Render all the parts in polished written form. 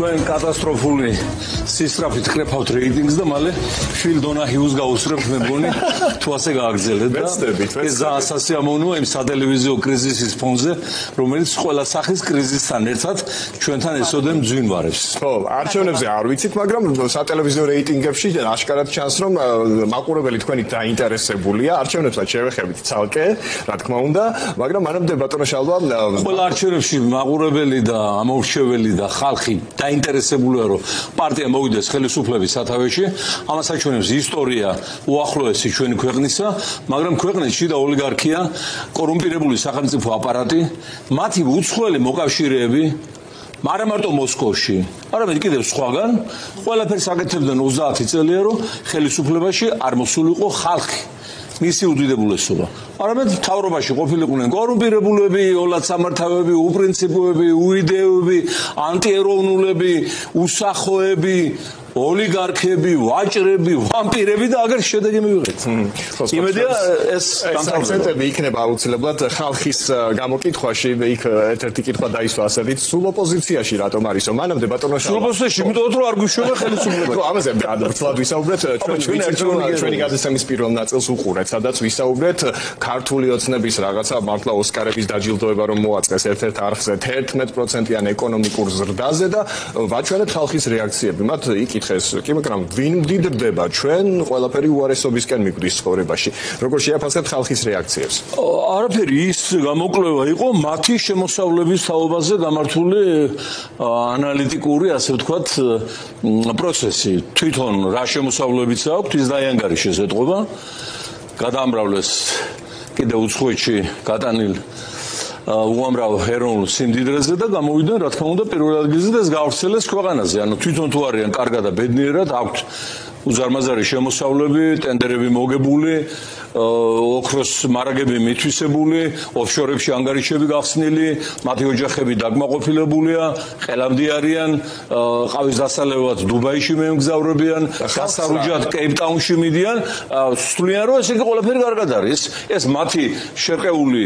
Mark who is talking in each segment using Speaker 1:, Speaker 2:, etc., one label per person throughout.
Speaker 1: თქვენ კატასტროფული სისწრაფით კრეფავთ რეიტინგს და მალე ფილ დონაჰიუს გაუსწრებთ მე მგონი თუ ასე გააგრძელებთ და ეს ძალიან სასიამოვნოა იმ სატელევიზიო კრიზისის ფონზე რომელიც ყველა სახის კრიზისთან ერთად ჩვენთან ესოდემ ძვინვარებს.
Speaker 2: ხო, არჩევნებზე არ ვიცით, მაგრამ სატელევიზიო რეიტინგებში აშკარად ჩანს რომ მაყურებელი თქვენი დაინტერესებულია, არჩევნებსაც შევეხებით ცალკე, რა თქმა უნდა, მაგრამ მანამდე ბატონო შალვა
Speaker 1: ყველა არჩევნებში მაყურებელი და ამორჩეველი და ხალხი დაინტერესებულია რომ პარტია მოვიდეს ხელისუფლების სათავეში, ამას აჩვენებს ისტორია უახლოესი ჩვენი ქვეყნისა, მაგრამ ქვეყნის შიდა ოლიგარქია, კორუმპირებული სახელმწიფო აპარატი, მათი უცხოელი მოკავშირეები არა მარტო მოსკოვში, არამედ კიდევ სხვაგან, ყველაფერს აკეთებდნენ 30 წელია, რომ ხელისუფლებაში არ მოსულიყო ხალხი. მისი უდიდებულესობა. არამედ მთავრობაში ყოფილიყვნენ კორუმპირებულები, ოლად სამართავები, უპრინციპოები, უიდეოები, ანტიეროვნულები, უსახოები, ოლიგარქები, ვაჭრები, ვამპირები და აგერ შედეგი მივიღეთ. იმედია ეს
Speaker 2: აქცენტები იქნება აუცილებლად ხალხის გამოკითხვაში, იქ ერთ-ერთი კითხვა დაისვა ასეთით, სულ ოპოზიციაში რატომ არისო? მანამდე ბატონო
Speaker 1: სულ ოპოზიციაში, იმიტომ რომ არ გვიშვება ხელისუფლება.
Speaker 2: ხო, ამაზე ადრე ვისაუბრეთ, ჩვენი გადაცემის პირველ ნაწილს უყურეთ, სადაც ვისაუბრეთ ქართული ოცნების რაღაცა მართლა ოსკარების დაჯილდოება რომ მოაწყეს ერთ-ერთ არხზე 11%-იან ეკონომიკურ ზრდაზე და ვაჩვენეთ ხალხის რეაქციები. მათ იკითხეს, კი, მაგრამ ვინ მდიდრდება ჩვენ ყველაფერი უარესობისკენ მიგვდის ცხოვრებაში. როგორ შეაფასებთ ხალხის რეაქციებს?
Speaker 1: არაფერი ის გამოკვლევა იყო მათი შემოსავლების თაობაზე გამართული ანალიტიკური, ასე ვთქვათ, პროცესი. თვითონ რა შემოსავლებიც აქვს, ის დაიანგარიშეს ეთყობა. გადაამრავლეს კიდევ უცხოეთში გატანილ უამრავ ეროვნულ სიმდიდრეზე და გამოვიდნენ, რა თქმა უნდა, პირველ ადგილზე და ეს გავრცელეს ქვეყანაზე. ანუ თვითონ თუ არიან კარგად და ბედნიერად აქვთ უზარმაზარი შემოსავლები, ტენდერები მოგებული, ოქროს მარაგები მითვისებული, ოფშორებში ანგარიშები გახსნილი, მათი ოჯახები დაკმაყოფილებულია, ყელამდე არიან, ყავის დასალევად დუბაიში მიემგზავრებიან, გასარუჯად კეიპტაუნში მიდიან, სულიან რომ ესე იგი ყველაფერი კარგად არის. ეს მათი შერყეული,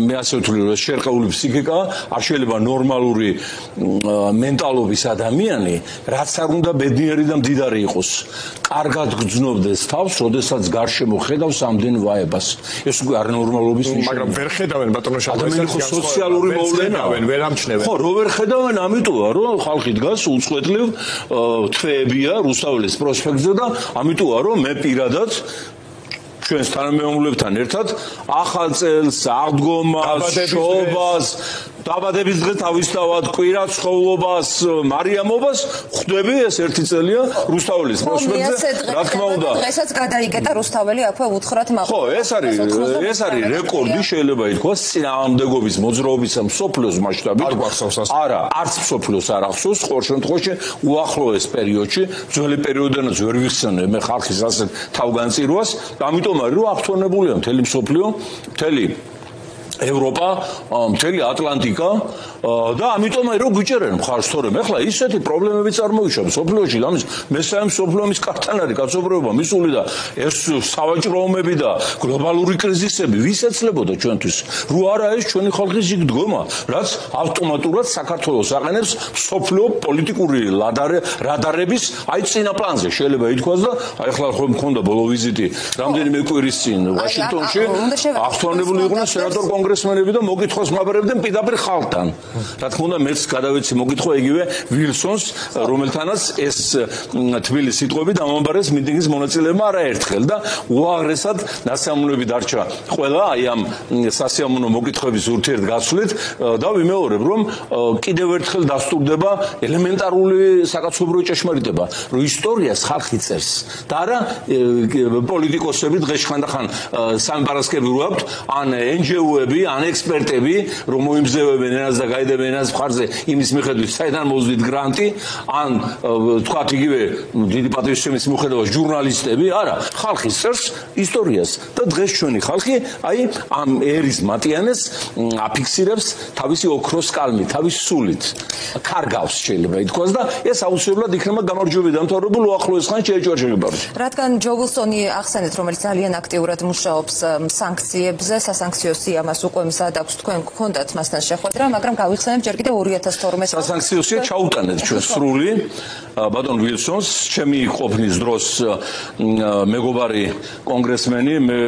Speaker 1: მე ასე ვთვლი, რომ შერყეული ფსიქიკა არ შეიძლება ნორმალური მენტალობის ადამიანი, რაც არ უნდა ბედნიერი და მდიდარი იყოს. კარგად გძნობდეს თავს, როდესაც გარშემო ხედავს ამდენ ვაებას. ეს უკვე არ ნორმალობის ნიშანია.
Speaker 2: მაგრამ ვერ ხედავენ ბატონო შალვა,
Speaker 1: ეს სოციალური მოვლენაა.
Speaker 2: ვერ ამჩნევენ.
Speaker 1: ხო, რო ვერ ხედავენ, ამიტოა, რომ ხალხი დგას უწყვეტლივ თვეებია რუსთაველის პროსპექტზე და ამიტოა, რომ მე პირადად ჩვენს თანამემამულებთან ერთად ახალ წელს, აღდგომას, შობას, დაბადების დღეს თავისთავად კვირა ცხოვრობას, მარიამობას ხვდები ეს ერთი წელია რუსთაველის პროსპექტზე. რა თქმა უნდა,
Speaker 3: დღესაც გადაიკეტა რუსთაველი აქვე უთხრათ მაყურებელს.
Speaker 1: ხო, ეს არის რეკორდი შეიძლება ითქვას წინააღმდეგობის მოძრაობისა მსოფლიოს მასშტაბით.
Speaker 2: არ გვახსოვს ასე.
Speaker 1: არა, არც მსოფლიოს არ ახსოვს, ყოველ შემთხვევაში უახლოეს პერიოდში, ძველი პერიოდიდანაც ვერ ვიხსენე მე ხალხის ასეთ თავგანწირვას, ამიტომ არის რომ აქტუალებულია მთელი მსოფლიო, მთელი ევროპა, მთელი ატლანტიკა და ამიტომ რომ გვიჭერენ მხარს თორემ ახლა ისეთი პრობლემები წარმოიშვა მსოფლიოში, ამის მესამე მსოფლიო ომის კართან არის კაცობრიობა მისული და ეს სავაჭრო ომები და გლობალური კრიზისები ვის ეცლებოდა ჩვენთვის? რო არა ეს ჩვენი ხალხის იქ დგომა, რაც ავტომატურად საქართველოს აყენებს მსოფლიო პოლიტიკური რადარების აი წინა პლანზე შეიძლება ითქვას და აი ახლა ხო მქონდა ბოლო ვიზიტი რამდენიმე კვირის წინ ვაშინგტონში, აღთვალებული იყვნენ სენატორ კონგრესმენები და მოგითხვას მაბერებდნენ პირდაპირ ხალხთან. რა თქმა უნდა, მეც გადავეცი მოგითხვა იგივე ვილსონს, რომელთანაც ეს თბილი სიტყვები დამამბარეს მიტინგის მონაწილეებმა არაერთხელ და უაღრესად დასიამოვნები დარჩა ყველა აი ამ სასიამოვნო მოგითხვების ურთიერთგაცვლით და ვიმეორებ, რომ კიდევ ერთხელ დასტურდება ელემენტარული საკაცობრიო ჭეშმარიტება, რომ ისტორიას ხალხი წერს და არა პოლიტიკოსები დღეს ხანდახან სამი პარასკევი რო აქვთ, ან NGO-ები, ან ექსპერტები, რომ მოიმზევებენ ენას და გაიდებენ ენას მხარზე იმის მიხედვით, საიდან მოვზდით გრანტი, ან თქვათ იგივე დიდი პატრიოტიზმის მიუხედავად ჟურნალისტები, არა, ხალხი წერს ისტორიას და დღეს ჩვენი ხალხი აი ამ ერის მატიანეს აფიქსირებს თავისი ოქროს კალმით, თავის სულით, კარგავს შეიძლება ითქვას და ეს აუცილებლად იქნება გამარჯვებული დამთავრებული უახლოეს ხანში შეეჭვარშება.
Speaker 3: რადგან ჯო ვილსონი ახსენეთ, რომელიც ძალიან აქტიურად მუშაობს სანქციებზე, სასანქციო სიამას უკვე მზად აქვს თქვენ გქონდათ მასთან შეხვედრა, მაგრამ გავიხსენებ ჯერ კიდევ 2012 წელს.
Speaker 1: სასანქციოსია ჩაუტანეთ ჩვენ სრული ბატონ ვილსონს, ჩემი ყოფნის დროს მეგობარი კონგრესმენი, მე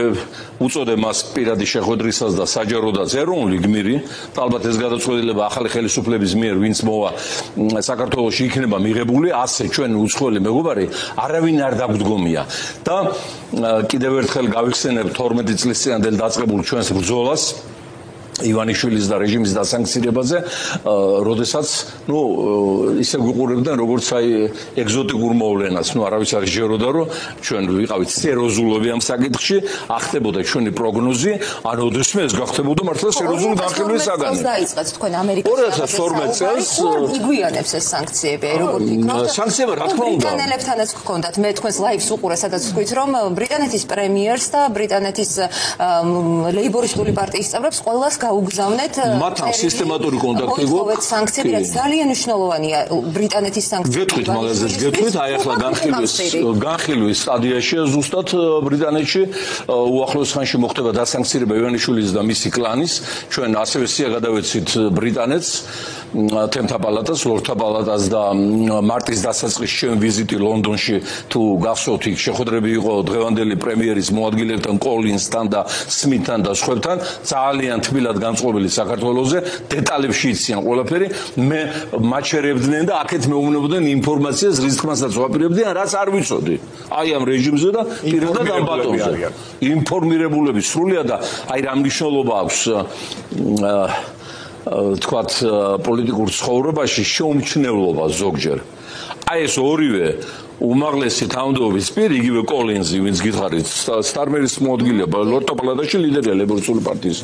Speaker 1: უწოდე მას პირადი შეხვედრისას და საჯაროდაც ეროვნული გმირი, ალბათ ეს გადაწყვეტილება ახალი ხელისუფლების მიერ ვინც მოვა საქართველოში იქნება მიღებული, ასე ჩვენ უცხოელი მეგობარი არავინ არ დაგვდგომია და კიდევ ერთხელ გავიხსენებ 12 წლის წინანდელ დაწყებულ ჩვენს ბრძოლას ივანიშვილის და რეჟიმის დასანქცირებაზე, როდესაც, ისე გვიყურებდნენ როგორც აი ეგზოტიკურ მოვლენას, არავის არ შეეროდა, რომ ჩვენ ვიყავით სერიოზულები ამ საკითხში, ახდებოდა ჩვენი პროგნოზი, ან ოდესმე ეს გახდებოდა მართლა სერიოზული განხილვის საგანი.
Speaker 3: დაიწყეთ თქვენ ამერიკაში
Speaker 1: 2012 წელს
Speaker 3: იგვიანებს ეს სანქციები, როგორ ფიქრობთ?
Speaker 1: სანქციები რა თქმა უნდა.
Speaker 3: ბრიტანელებთანაც გქონდათ, მე თქვენს ლაივს უყურე, სადაც თქვით, რომ ბრიტანეთის პრემიერს და ბრიტანეთის ლეიბორისტული პარტიის წევრებს ყველას გაუგზავნეთ
Speaker 1: მათთან სისტემატური კონტაქტი გვაქვს
Speaker 3: სანქციები ძალიან მნიშვნელოვანია ბრიტანეთის სანქციები
Speaker 1: გეტყვით მაგაზეც გეტყვით აი ახლა განხილვის სტადიაშია ზუსტად ბრიტანეთში უახლოეს ხანში მოხდება დასანქცირება ივანიშვილის და მისი კლანის ჩვენ ასევე სია გადავეცით ბრიტანეთს თემთა პალატას ლორდთა პალატას და მარტის დასაწყისში ჩვენ ვიზიტი ლონდონში თუ გახსოვთ იქ შეხვედრები იყო დღევანდელი პრემიერის მოადგილებთან კოლინსთან და სმითთან და სხვებთან ძალიან თბილად განწყობილი საქართველოზე დეტალებში იციან ყველაფერი მე მაჩერებდნენ და აქეთ მეუბნებოდნენ ინფორმაციას რის თქმასაც ვაპირებდიან რაც არ ვიცოდი აი ამ რეჟიმზე და პირადად ამ ბატონზე ინფორმირებულები სრულიად და აი რა მნიშვნელობა აქვს თქვათ პოლიტიკურ ცხოვრებაში შეუმჩნევლობა ზოგჯერ აი ეს ორივე უმაღლესი თანამდებობის პირი იგივე კოლინზი ვინც გითხარით სტარმერის მოადგილეა ლორდთა პალატაში ლიდერია ლეიბორისტული პარტიის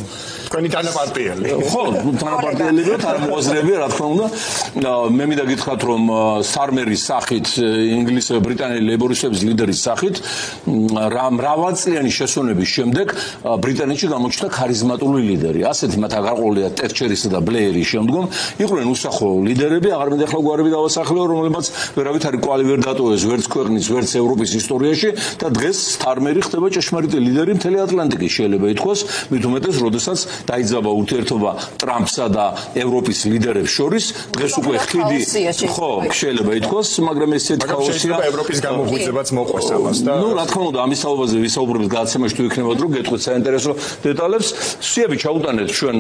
Speaker 2: თქვენი თანაპარტიელი
Speaker 1: ხო თანაპარტიელებია თანამოაზრეებია რა თქმა უნდა მე მინდა გითხრათ რომ სტარმერის სახით ინგლისის ბრიტანელი ლეიბორისტების ლიდერის სახით მრავალწლიანი შესვენების შემდეგ ბრიტანეთში გამოჩნდა ქარიზმატული ლიდერი ასეთი მათ აღარყოლია ტეტჩერისა და ბლეერის შემდგომ იყვნენ უსახო ლიდერები აღარ მინდა ახლა გვარები დავასახელო რომლებმაც ვერავით არ იკვალი ვერ დატოვეს ვერც ქვეყნის ვერც ევროპის ისტორიაში და დღეს სტარმერი ხდება ჭეშმარიტი ლიდერი მთელი ატლანტიკის შეიძლება ითქვას მით უმეტეს როდესაც დაიძაბა ურთიერთობა ტრამპსა და ევროპის ლიდერებს შორის დღეს უკვე ხიდი ხო შეიძლება ითქვას მაგრამ ესეთი ქაოსია
Speaker 2: ევროპის გამოღვიძებაც მოყვეს ამას და
Speaker 1: რა თქმა უნდა ამის საუბარზე ვისაუბრებთ გადაცემაში თუ იქნება დრო გეტყვით საინტერესო დეტალებს სიები ჩაუტანეთ ჩვენ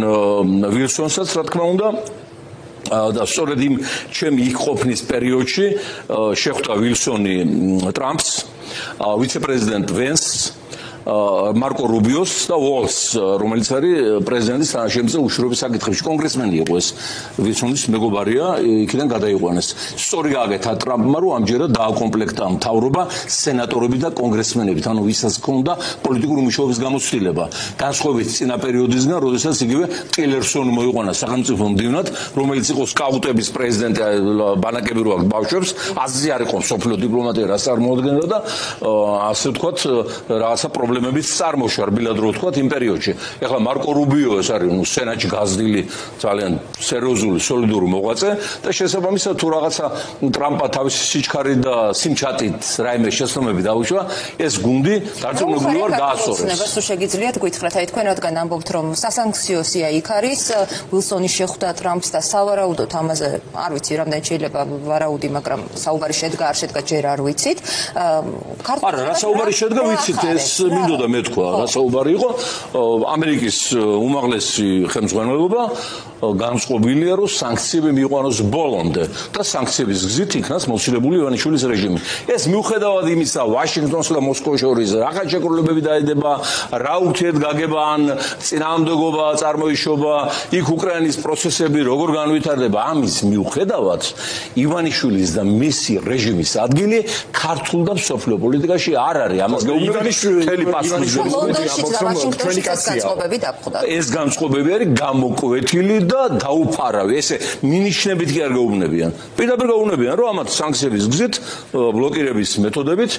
Speaker 1: ვილსონსაც რა თქმა უნდა და სწორედ იმ ჩემი იქ ყოფნის პერიოდში შეხვდა ვილსონი ტრამპს ვიცე-პრეზიდენტ ვენსს მარკო რუბიოს და უოლს რომელიც არის პრეზიდენტის თანაშემწე უშუალობის საკითხებში კონგრესმენი იყო ეს ვილსონის მეგობარია იქიდან გადაიყვანეს სწორი გაკეთა ტრამპმა რომ ამჯერად დააკომპლექტა მთავრობა სენატორები და კონგრესმენებით ანუ ვისაც ჰქონდა პოლიტიკური მუშაობის გამოცდილება განსხვავებით წინა პერიოდისგან როდესაც იგივე ტილერსონი მოიყვანა სახელმწიფო მდივნად რომელიც იყო სკაუტების პრეზიდენტი ბანაკები რო აქვს ბავშვებს აზრი არ იყო სოფლიო დიპლომატია რას წარმოადგენდა და ასე ვთქვათ რაღაცა პრობლემებიც წარმოშვა რბილად რო ვთქვათ იმ პერიოდში. ეხლა მარკო რუბიო ეს არის სენატში გაზრდილი ძალიან სერიოზული სოლიდური მოღვაწე და შესაბამისად თუ რაღაცა ტრამპა თავისი სიჩქარით და სიმჩატით რაიმე შეცდომები დაუშვა ეს გუნდი დარწმუნებული ვარ გაასწორებს.
Speaker 3: ნებას შეგიძლიათ გითხრათ აი თქვენ რადგან ამბობთ რომ სასანქციო სია იქ არის ვილსონი შეხვდა ტრამპს და სავარაუდოდ ამაზე არ ვიცი რამდენი შეიძლება ვარაუდი მაგრამ საუბარი შედგა არ შედგა ჯერ არ ვიცით.
Speaker 1: არა რა საუბარი შედგა ვიცით ეს მინდოდა მე თქვა რა საუბარი იყო ამერიკის უმაღლესი ხელმძღვანელობა განწყობილია რომ სანქციები მიიყვანოს ბოლომდე და სანქციების გზით იქნას მოცილებული ივანიშვილის რეჟიმი ეს მიუხედავად იმისა ვაშინგტონსა და მოსკოვს შორის რაღაც შეკრულებები დაედება რა ურთიერთგაგება ან წინააღმდეგობა წარმოიშობა იქ უკრაინის პროცესები როგორ განვითარდება ამის მიუხედავად ივანიშვილის და მისი რეჟიმის ადგილი ქართულ და სოფლიო პოლიტიკაში არ არის ამას
Speaker 3: თელი პასუხი ეს განწყობები არის გამოკვეთილი
Speaker 1: და დაუფარავი. ესე მინიშნებით კი არ გაუბნებიან. პირდაპირ გაუბნებიან, რომ ამათ სანქციების გზით, ბლოკირების მეთოდებით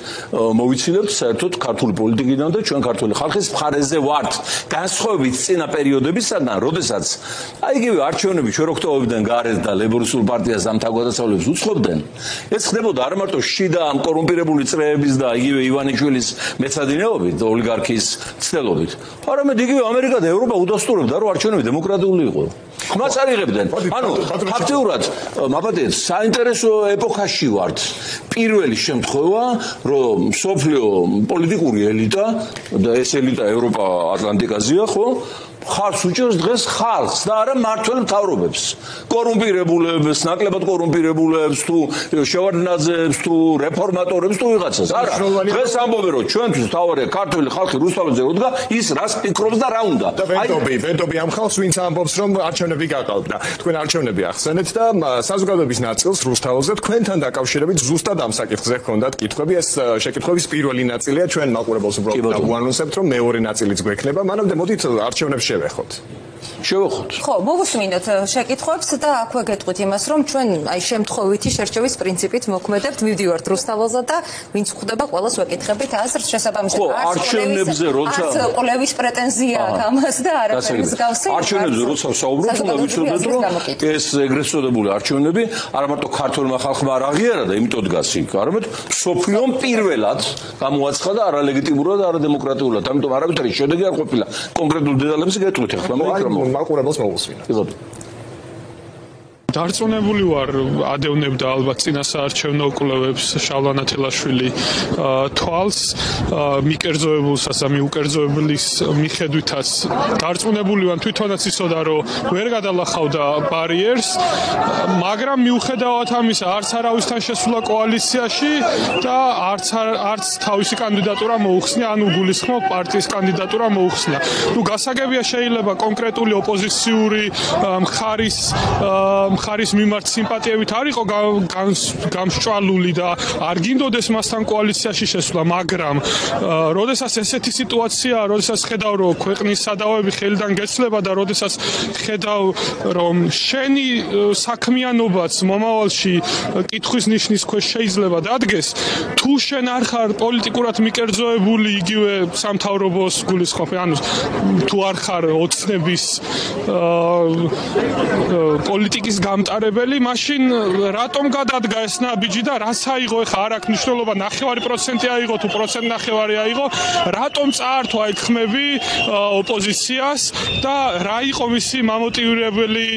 Speaker 1: მოვიცილებთ საერთოდ ქართული პოლიტიკიდან და ჩვენ ქართული ხალხის მხარეზე ვართ. განსხვავებით წინა პერიოდებისგან, როდესაც აი იგივე არჩევნები ჩვენ რო გვტოვებდნენ გარეთ და ლეიბორისტულ პარტიას ამ თავგადასავლებს უცხობდნენ, ეს ხდებოდა არა მარტო შიდა ამ კორუმპირებული წრეების და იგივე ივანიშვილის მეცადინეობით, ოლიგარქიის ცდელობით, არამედ იგივე ამერიკა და ევროპა udasturებდა, რომ არჩევნები დემოკრატიული იყო. ხმას არ იღებდნენ. ანუ ფაქტიურად, მაბადეთ, საინტერესო ეპოქაში ვართ. პირველი შემთხვევა, რომ სოფლიო პოლიტიკური ელიტა და ეს ელიტა ევროპა ატლანტიკაზეა, ხო? ხარს უჭერს დღეს ხალხს და არა მმართველ მთავრობებს. კორუმპირებულებს, ნაკლებად კორუმპირებულებს თუ შევარდნაძეებს თუ რეფორმატორებს თუ ვიღაცას. არა. დღეს ამბობენ რომ ჩვენთვის თავარია ქართული ხალხი რუსთაველზე როდგა, ის რას ფიქრობს და რა უნდა.
Speaker 2: ვენდობი ამ ხალხს ვინც ამბობს რომ არჩევნები გაკალბდა. თქვენ არჩევნები ახსენეთ და საზოგადოების ნაწილს რუსთაველზე თქვენთან დაკავშირებით ზუსტად ამ საკითხზე ჰქონდათ კითხვები. ეს შეკითხვების პირველი ნაწილია ჩვენ მაყურებელს უბრალოდ დავუანონსებთ რომ მეორე ნაწილიც გვექნება. მანამდე მოდით არჩევნებს შევეხოთ.
Speaker 3: ხო, მოვუსმინოთ შეკითხვებს და აქვე გეტყვით იმას, რომ ჩვენ აი შემთხვევითი შერჩევის პრინციპით მოქმედებთ, მივდივართ რუსთაველზე და ვინც ხვდება, ყველას ვეკითხებით აზრს შესაბამისად.
Speaker 1: არჩევნებზე როცა
Speaker 3: ყოლევის პრეტენზია აქვს ამას და არაფერი მსგავსი.
Speaker 1: არჩევნებზე როცა ვსაუბრობთ, უნდა ვიცოდეთ, რომ ეს ეგრეთ წოდებული არჩევნები არა მარტო ქართულმა ხალხმა არ აღიარა და იმიტომ დგას იქ, არამედ სოფლიომ პირველად გამოაცხადა არალეგიტიმურად და არადემოკრატიულად. ამიტომ არავითარი შედეგი არ ყოფილა. კონკრეტულ დეტალებს გეტყვით ახლა
Speaker 2: მაყურებელს მოვუსმინოთ.
Speaker 4: დარწმუნებული ვარ, ადევნებდა ალბათ წინასაარჩევნო კვლევებს შალვა ნათელაშვილი თვალს, მიკერძოებულსაც და მიუკერძოებლის მიხედვითაც დარწმუნებული ვარ თვითონაც იცოდა, რომ ვერ გადალახავდა ბარიერს, მაგრამ მიუხედავად ამისა, არც არავისთან შესულა კოალიციაში და არც თავისი კანდიდატურა მოუხსნია, ანუ გულისხმობ პარტიის კანდიდატურა მოუხსნია. ნუ გასაგებია შეიძლება კონკრეტული ოპოზიციური მხარის მიმართ სიმპათიებით არ იყო გამსჭვალული და არ გინდოდეს მასთან კოალიციაში შესვლა, მაგრამ როდესაც ესეთი სიტუაციაა, როდესაც ხედავ, რომ ქვეყნის სადავოები ხელიდან გეცლება და როდესაც ხედავ, რომ შენი საქმიანობაც მომავალში კითხვის ნიშნის ქვეშ შეიძლება დადგეს, თუ შენ არ ხარ პოლიტიკურად მიკერძოებული იგივე სამთავრობოს გულისხმობ, ანუ თუ არ ხარ ოცნების პოლიტიკის გამტარებელი, მაშინ რატომ გადადგა ეს ნაბიჯი და რას აიღო ხა არ აქვს მნიშვნელობა 9% აიღო თუ 1.9% აიღო, რატომ წაართვა აი ხმები ოპოზიციას და რა იყო მისი მამოტივირებელი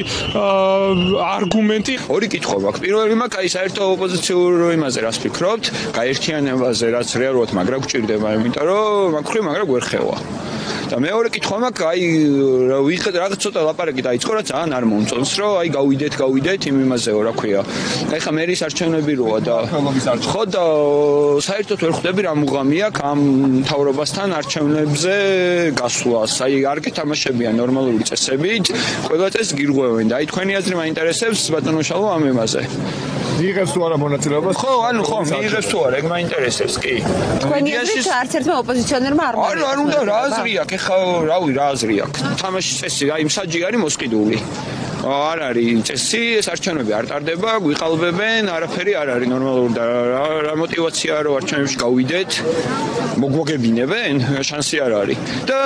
Speaker 4: არგუმენტი?
Speaker 5: ორი კითხვა მაქვს. პირველი მაქვს აი საერთო ოპოზიციურ იმაზე რას ფიქრობთ? გაერთიანებაზე რაც რეალურად მაგრა გჭირდება, იმიტომ რომ მაგხრი მაგრა გვერხევა. და მეორე კითხვა მაქვს, აი ვიღეთ რაღაც ცოტა ლაპარაკი დაიწყო, რა ძალიან არ მომწონს, რომ აი გავიდეთ იმ იმაზეო, რა ქვია. აი ხა მერის არჩევნები როა და ხო და საერთოდ ვერ ხვდები რა მუღამი აქვს ამ მთავრობასთან არჩევნებზე გასვლას. აი არ გეთამაშებიან ნორმალური წესებით, ყველა წეს გირღვევენ და აი თქვენი აზრი მაინტერესებს ბატონო შალვა ამ იმაზე.
Speaker 2: მიიღებს თუ არა მონაწილეობას?
Speaker 5: ხო, ანუ ხო, მიიღებს თუ არა, ეგ მაინტერესებს, კი.
Speaker 3: თქვენი აზრით არც ერთმა ოპოზიციონერმა არ
Speaker 5: მოიწონა. არ უნდა რა აზრი აქვს, ეხლა რავი რა აზრი აქვს. თამაშის წესი, აი მსაჯი არის მოსყიდული. არ არის წესი, ეს არჩევნები არ ტარდება, გვიყალბებენ, არაფერი არ არის ნორმალური და რა мотиваციაა რომ არჩევნებში გავიდეთ, მოგვაგებინებენ, შანსი არ არის. და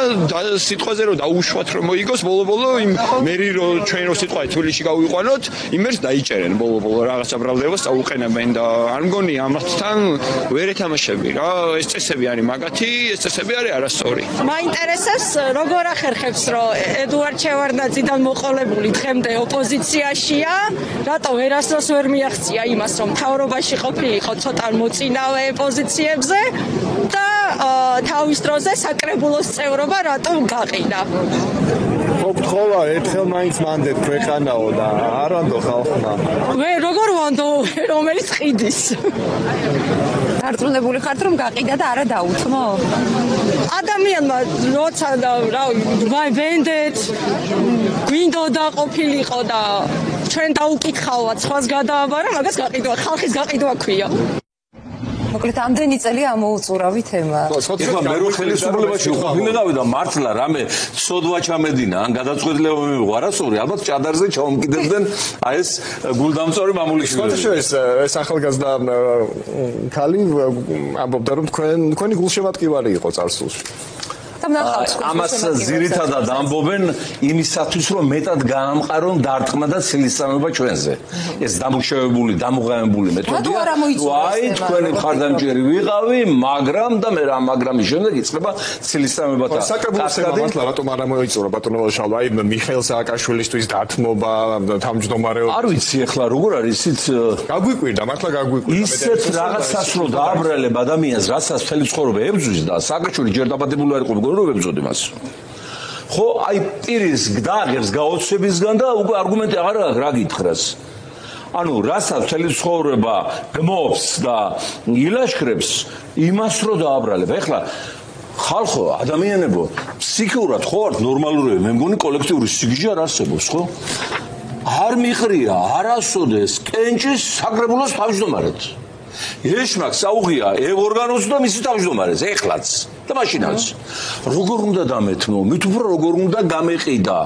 Speaker 5: სიტყვაზე რომ დაუშვათ რომ მოიგოს, ბოლო-ბოლო იმ მერი რომ ჩვენ რო სიტყვა თბილისში გავიყვანოთ, იმერს დაიჭერენ ბოლო-ბოლო რაღაცა ბრალდებას წაუყენებენ და არ მგონი ამათთან ვერ ეთამაშები რა, ეს წესები არის მაგათი, ეს წესები არის არასწორი.
Speaker 6: მაინტერესებს როგორ ახერხებს რომ ედუარდ შევარდნაძიდან მოყოლებული დღემდე ოპოზიციაშია, რატო ვერასდროს ვერ მიაღწია იმას, რომ მთავრობაში ყოფილიყო ცოტა მოწინავე პოზიციებზე და თავის დროზე საკრებულოს წევრობა რატომ გაყიდა?
Speaker 2: გთხოვა ერთხელ მაინც მანდეთ ქვეყანაო და არ ვანდო ხალხმა.
Speaker 6: როგორ ვანდო, რომელიც ყიდის?
Speaker 3: დარწმუნებული ხართ რომ გაყიდა და არა დაუთმო?
Speaker 6: ადამიანმა როცა და რა ვენდეთ, გვინდოდა ყოფილიყო და ჩვენ დაუკითხავთ სხვას გადააბარა, მაგას გაყიდვა, ხალხის გაყიდვა ქვია.
Speaker 3: მოკლედ ამდენი წელი ამოუწურავი თემა.
Speaker 1: ეხლა მე რო ხელისუფლებაში ყოფილიყავი და მართლა რამე სოდვა ჩამედინა ან გადაწყვეტილება მივიღო არასწორი ალბათ ჭადარზე ჩავმკიდებდნენ აი ეს გულდამწვარი მამულიშვილები.
Speaker 2: ეს ახალგაზრდა ქალი ამბობდა რომ თქვენი გულშემატკივარი იყო წარსულში.
Speaker 1: ამას ძირითადად ამბობენ იმისათვის რომ მეტად გაამყარონ დარტყმა და ცილისწამება ჩვენზე. ეს დამუშავებული, დამუღამებული მეთოდია. აი თქვენი მხარდამჭერი ვიყავი, მაგრამ და მე რა მაგრამის შემდეგ იწყება ცილისწამებათა
Speaker 2: კასკადი. რატომ არ მოიწურა ბატონო შალვა აი მიხეილ სააკაშვილისთვის დათმობა, თავმჯდომარეობა.
Speaker 1: არ ვიცი ახლა როგორ არის ისიც
Speaker 2: გაგვიკვირდა, მართლა გაგვიკვირდა.
Speaker 1: ისეთ რაღაცას რო დააბრალებ ადამიანს, რასაც მთელი ცხოვრება ებრძვის და სააკაშვილი ჯერ დაბადებული არ იყო როგორ ებრძოდი მას. ხო, აი პირის დააღებს გაოცებისგან და უკვე არგუმენტი აღარ აქვს რა გითხრას. ანუ რასაც მთელი ცხოვრება გმობს და ილაშქრებს, იმას რო დააბრალებ. ეხლა ხალხო, ადამიანებო, ფსიქიურად ხო ვართ ნორმალურები, მე მგონი კოლექტიური სიგიჟე არ არსებობს, ხო? არ მიყრია არასოდეს კენჭის საკრებულოს თავმჯდომარედ. ეშმაკ საუღია ევორგანოს და მისი თავმჯდომარეს ეხლაც და მაშინაც როგორ უნდა დამეთმო მით უფრო როგორ უნდა გამეყიდა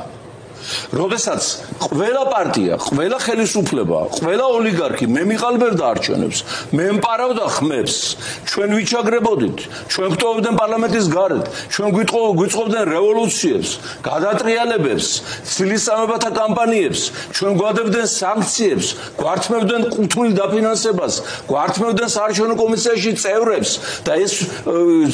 Speaker 1: როდესაც ყველა პარტია, ყველა ხელისუფლება, ყველა ოლიგარქი მე მიყალბებდა არჩევნებს, მე მპარავ და ხმებს, ჩვენ ვიჩაგრებოდით, ჩვენ გვტოვებდნენ პარლამენტის გარეთ, ჩვენ გვიწყობდნენ რევოლუციებს, გადატრიალებებს, ცილისწამებათა კამპანიებს, ჩვენ გვადებდნენ სანქციებს, გვართმევდნენ კუთვნილ დაფინანსებას, გვართმევდნენ საარჩევნო კომისიაში წევრებს და ეს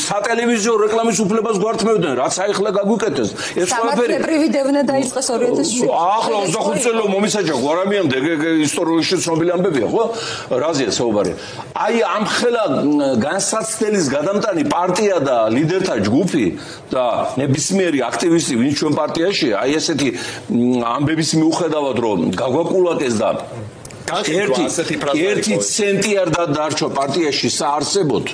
Speaker 1: სატელევიზიო რეკლამის უფლებას გვართმევდნენ, რაც აიხლა გაგვიკეთეს. ეს ყველაფერი
Speaker 3: სამართლებრივი დევნა დაიწყეს 2007
Speaker 1: ახლა 25 წელი მომისაჯა გვარამიამდე ისტორიაში ცნობილი ამბებია ხო რაზეა საუბარი აი ამ ხელა განსაცდელის გადამტანი პარტია და ლიდერთა ჯგუფი და ნებისმიერი აქტივისტი ვინც ჩვენ პარტიაშია აი ესეთი ამბების მიუხედავად რომ გაგვაკულაკეს და ერთი ცენტი არ დარჩა პარტიაში საარსებოდ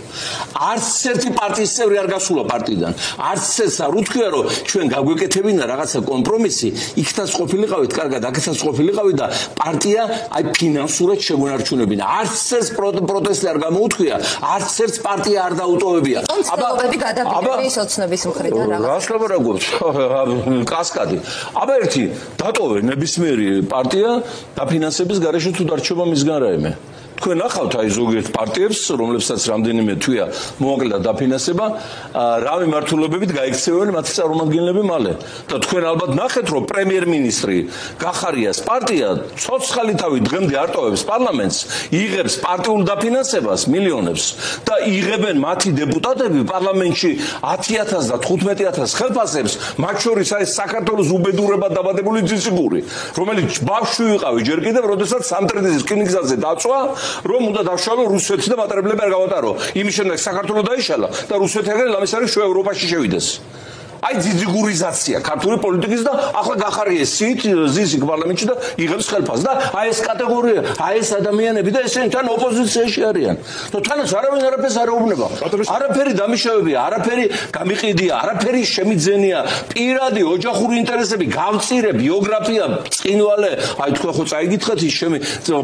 Speaker 1: არც ერთი პარტიის წევრი არ გასულა პარტიიდან არც ეს არ უთქვია რომ ჩვენ გაგვეკეთებინა რაღაცა კომპრომისი იქთაც ყოფილიყავით კარგად აქეთაც ყოფილიყავით და პარტია აი ფინანსურად შეგვენარჩუნებინა არც ეს პროტესტი არ გამოუთქვია არც ერთ პარტია არ დაუტოვებია
Speaker 3: აბა სოცნების მხრიდან
Speaker 1: რაღაც რა გვაქვს კასკადი აბა ერთი დატოვე ნებისმიერი პარტია დაფინანსების გარეშე დარჩება მისგან რაიმე თქვენ ახავთ აი ზოგიერთ პარტიებს რომლებსაც რამდენიმე თვეა მოაკლა დაფინანსება რა მიმართულებებით გაიქცევენ მათი წარმომადგენლები მალე და თქვენ ალბათ ნახეთ რომ პრემიერ-მინისტრი გახარიას პარტია ცოცხალი თავი დღემდე არტოვებს პარლამენტს იღებს პარტიულ დაფინანსებას მილიონებს და იღებენ მათი დეპუტატები პარლამენტში 10,000 და 15,000 ხელფასებს მათ შორის არის საქართველოს უბედურება დაბადებული ძიციგური რომელიც ბავშვი ვიყავი ჯერ კიდევ როდესაც სამტრედიის რკინიგზაზე დაწვა რომ უნდა დავშალო რუსეთი და მატრებლები არ გავატარო. იმის შემდეგ საქართველოს დაიშალა და რუსეთი ეგრე ლამის არის შუა ევროპაში შევიდეს. აი ძიძიგურიზაცია ქართული პოლიტიკის და ახლა გახარიეს ზიზიგ პარლამენტში და იღებს ხელფასს და აი ეს კატეგორია, აი ეს ადამიანები და ესენი თან ოპოზიციაში არიან. და თანაც არავინ არაფერს არ ეუბნება. არაფერი დამიშავებია, არაფერი გამიყიდია, არაფერი შემიძენია. პირადი ოჯახური ინტერესები, გავწირე ბიოგრაფია, წინვალე, აი თქვენ ხო წაიგითხეთ ის შემი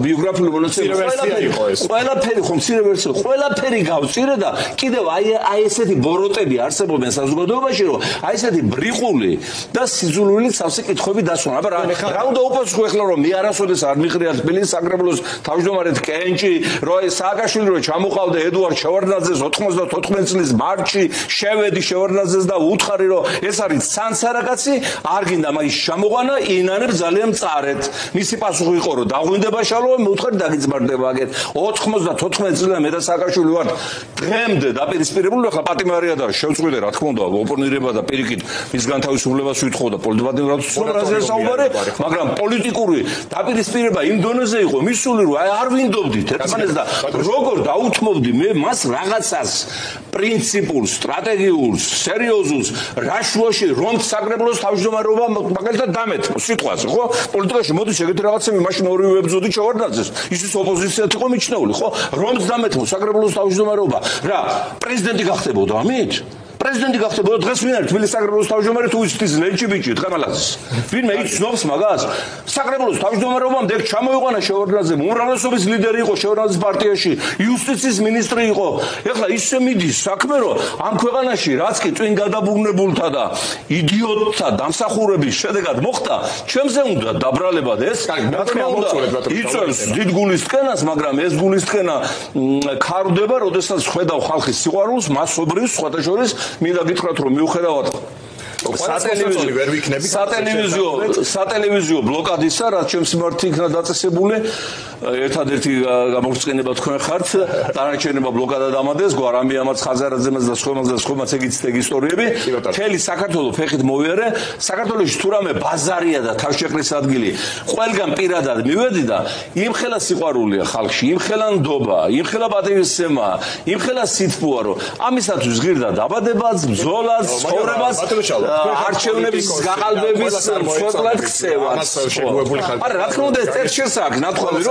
Speaker 1: ბიოგრაფიული მონაცემები ყველაფერი ხო მცირე ვერსია, ყველაფერი გავწირე და კიდევ აი ესეთი ბოროტები არსებობენ საზოგადოებაში რომ აი ესეთი ბრიყული და სიძულვილი სავსე კითხვები დასვან. აბა რა უნდა უპასუხო ახლა რომ მე არასოდეს არ მიყრია თბილისის საკრებულოს თავმჯდომარედ კენჭი რომ სააკაშვილი რომ ჩამოყავდა ედუარდ შევარდნაძეს 94 წლის მარტში შევედი შევარდნაძეს და უთხარი რომ ეს არის სანსარაკაცი არ გინდა მაგის ჩამოყვანა ინანებ ძალიან მწარეთ. მისი პასუხი იყო რომ დაღვინდება შალვა მე უთხარი დაგიძმარდება აგერ 94 წლიდან მე და სააკაშვილი ვართ დღემდე დაპირისპირებული ახლა პატიმარია და შევწყვიტე რა თქმა უნდა ოპონირება და პირიქით მის განთავისუფლებას ვითხოვდა პოლიტიკურ საუბარი, მაგრამ პოლიტიკური დაპირისპირება იმ დონეზე იყო მისული რომ არ ვინდობდით ერთმანეთს და როგორ დაუთმობდი მე მას რაღაცას პრინციპულს, სტრატეგიულს, სერიოზულს, რაშუაში რომ საკრებულოს თავმჯდომარეობა მაგალითად დამეთმო სიტყვაზე, ხო? პოლიტიკაში მოდი შეგეთი რაღაცები მაშინ ორივე ებრძოდი შევარდნაძეს. ისიც ოპოზიციად იყო მიჩნეული, ხო? რომც დამეთმო საკრებულოს თავმჯდომარეობა. რა, პრეზიდენტი გახდებოდა ამით? პრეზიდენტი გახდებოდა დღეს ვინ არის თბილისის საკრებულოს თავმჯდომარე თუ იცის ლენჩი ბიჭი თხემალაძის ვინმე იცნობს მაგას საკრებულოს თავმჯდომარეობამდე ეგ ჩამოიყვანა შეურნაძე უმრავლესობის ლიდერი იყო შეურნაძის პარტიაში იუსტიციის მინისტრი იყო ეხლა ისე მიდის საქმე რომ ამ ქვეყანაში რაც კი წინ გადაბუღნებულთა და იდიოტთა დამსახურების შედეგად მოხდა ჩემზე უნდა დაბრალებად ეს რა თქმა უნდა იწევს დიდ გულისწყენას მაგრამ ეს გულისწყენა ქარდება როდესაც ხედავ ხალხის სიყვარულს მასობრივ სხვათა შორის მინდა გითხრათ რომ მიუხედავად სატელევიზიო ბლოკადისა რაც ჩემს მიმართ იქნა დაწესებული ერთადერთი გამორჩენება თქვენ ხართ დანარჩენება ბლოკადა დამადეს გვარამიამაც ხაზარაძემაც და სხვამაც ეგიც ისტორიები მთელი საქართველოს ფეხით მოვიარე საქართველოში თუ რამე ბაზარია და თავშეყრის ადგილი ყველგან პირადად მივედი და იმხელა სიყვარულია ხალხში იმხელა ნდობა იმხელა პატივისცემა იმხელა სითბოა რომ ამისათვის ღირდა დაბადებაც ბრძოლას ცხოვრებას არჩევნების გაყალბების მსხვერპლად ქცევას. არა, რა თქმა უნდა, ერთ შესაძ ნათქვამი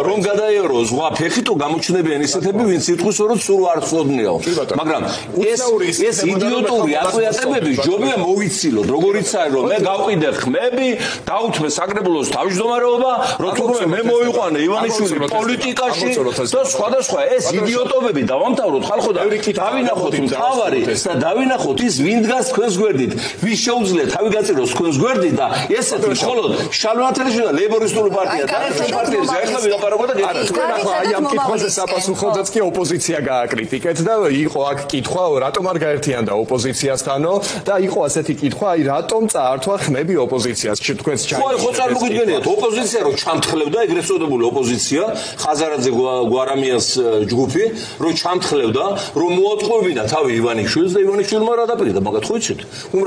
Speaker 1: რომ გადაიერო ზღვა ფეხით თუ გამოჩნდებიან ისეთები, ვინც ითქვის რომ სულ არ ცოდნიო. მაგრამ ეს იდიოტური აკვიატებები ჯობია მოვიცილოთ, როგორიც არის რომ მე გავყიდე ხმები, დაუთმე საკრებულოს თავმჯდომარეობა, რომ თურმე მე მოვიყვანე ივანიშვილი პოლიტიკაში და სხვადასხვა ეს იდიოტობები დავამთავროთ ხალხო და დავინახოთ მთავარი და დავინახოთ ის ვინ დგას თქვენს გვერდით. ვის შეუძლია თავი გაწიროს თქვენს გვერდით და ესეთი მხოლოდ შალვათელში და ლეიბორისტული პარტია და პარტიაზე ახლა ვილაპარაკოთ და
Speaker 2: თქვენ ახლა აი ამ კითხვაზე საპასუხოდაც კი ოპოზიცია გააკრიტიკეთ და იყო აქ კითხვა რატომ არ გაერთიანდა ოპოზიციასთანო და იყო ასეთი კითხვა აი რატომ წაართვა ხმები ოპოზიციას თქვენს
Speaker 1: ჩაი ხო წარმოგიდგენიათ ოპოზიცია რომ ჩამთხლებდა ეგრეთ წოდებული ოპოზიცია ხაზარაძე გვარამიას ჯგუფი რომ ჩამთხლებდა რომ მოატყუებინა თავი ივანიშვილს და ივანიშვილმა რა დაპირდა მაგათ ხო იცით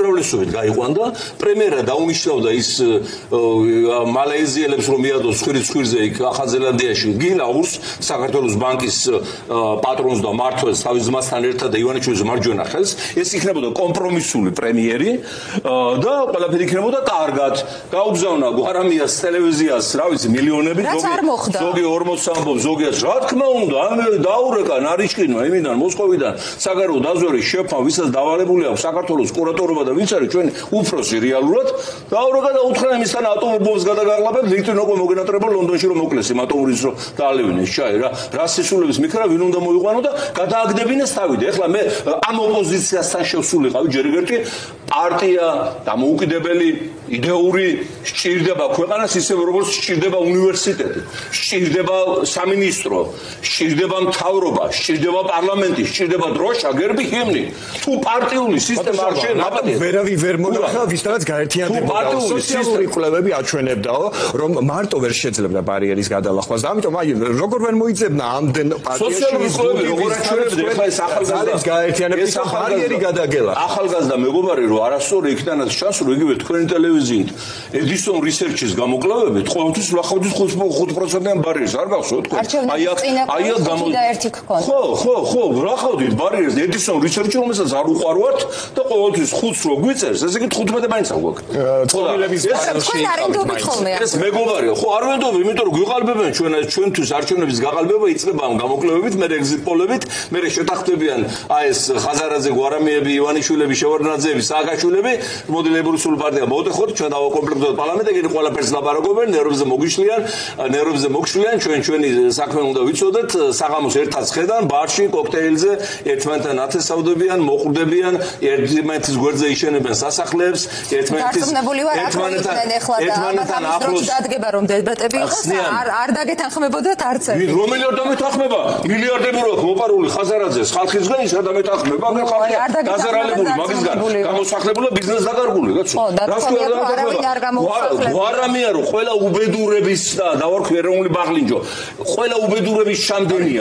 Speaker 1: უმრავლესობით გაიყვანდა პრემიერა დაუნიშნავდა ის მალაიზიელებს რომ მიადოს ხვირზე იქ ახალ ზელანდიაში გილაურს საქართველოს ბანკის პატრონს და მართველს თავის ძმასთან ერთად და ივანიშვილის მარჯვენა ხელს ეს იქნებოდა კომპრომისული პრემიერი და ყველაფერი იქნებოდა კარგად გაუგზავნა გვარამიას ტელევიზიას რა ვიცი მილიონები ზოგი 40 ამბობს ზოგიაც რა თქმა უნდა დაურეკა ნარიშკინმა იმიდან მოსკოვიდან საგარეო დაზვერვის შეფა ვისაც დავალებული აქვს საქართველოს კურატორობა და ვინც არის ჩვენი უფროსი რეალურად დაურეკა და უთხრა იმისთან ატომურ ბომბს გადაგაღლაბებს ლიტვინო მოგენატრება ლონდონში რომ მოკლეს იმ ატომურის რომ დაალევინეს ჩაი რა სისულების მიქრა ვინ უნდა მოიყვანო და გადააგდებინეს თავი და ეხლა მე ამ ოპოზიციასთან შევსულიყავი ჯერ ერთი პარტია დამოუკიდებელი იდეური სჭირდება ქვეყანას ისევ როგორც სჭირდება უნივერსიტეტი სჭირდება სამინისტრო სჭირდება მთავრობა სჭირდება პარლამენტი სჭირდება დროშა გერბი ჰიმნი თუ პარტიული სისტემა არ შენაბადია
Speaker 2: ვერავინ ვერ მოახლა ვისთანაც გაერთიანდებოდა სოციალური კვლევები აჩვენებდაო რომ მარტო ვერ შეძლებდა ბარიერის გადალახვას და ამიტომ აი როგორ ვერ მოიძებნა ამდენ პარტიაში
Speaker 1: სოციალური კვლევები როგორ აჩვენებდა ეხლა ეს ახალგაზრდა
Speaker 2: გაერთიანების ბარიერი გადაგელა
Speaker 1: ახალგაზრდა მეგობარი რომ არასწორი იქნანაც ჩანს რომ იგივე თქვენი ტელევიზიით ედისონ რისერჩის გამოკვლევებით ყოველთვის ვლახავთ 5%-იან ბარიერს არ გახსოვთ თქვენ
Speaker 3: აი აქ გამოდა ერთი გქონდა
Speaker 1: ხო ვლახავთ ბარიერს ედისონ რისერჩი რომელსაც არ უყარვართ და ყოველთვის 5-ს რო გვიწერს ესე იგი 15 მაინც არ გვაქვს
Speaker 2: წონილების
Speaker 3: თქვენ არ ენდობთ ხოლმე
Speaker 1: ეს მეგობარია ხო არ ვენდობ იმიტომ რომ გვიყალბებენ ჩვენთვის არჩევნების გაყალბება იწყება ამ გამოკვლევებით მე ეგზიტ პოლებით მე შეთანხმდებიან აი ეს ხაზარაძე გვარამიები ივანიშვილები შევარდნაძეები სააკაშვილები მოდელებურსული პარტია მოვდეხოთ ჩვენ დავაკომპლექტოთ პარლამენტი ეგრე ყველაფერს ლაპარაკობენ ნერვებზე მოგშლიან ჩვენი საქმე უნდა ვიცოდეთ საღამოს ერთად ხედან ბარში კოქტეილზე ერთმანეთთან ათესავდებიან მოყრდებიან ერთმანეთის გვერდზე იშენებენ სასახლეებს ერთმანეთთან ახლოს
Speaker 3: დადგება რომ დებატები იყოს არ დაგეთანხმებოდათ არც ერთი
Speaker 1: რომელი არ დამეთანხმება მილიარდები რო მოპარული ხაზარაძეს ხალხისგან ის არ დამეთანხმება მაგრამ ხალხი დაზარალებული მაგისგან გამოსახლებული ბიზნეს დაკარგული კაცო რა გვარამია რომ ყველა უბედურების და დავარქვი ეროვნული ბაღლინჯო ყველა უბედურების შამდენია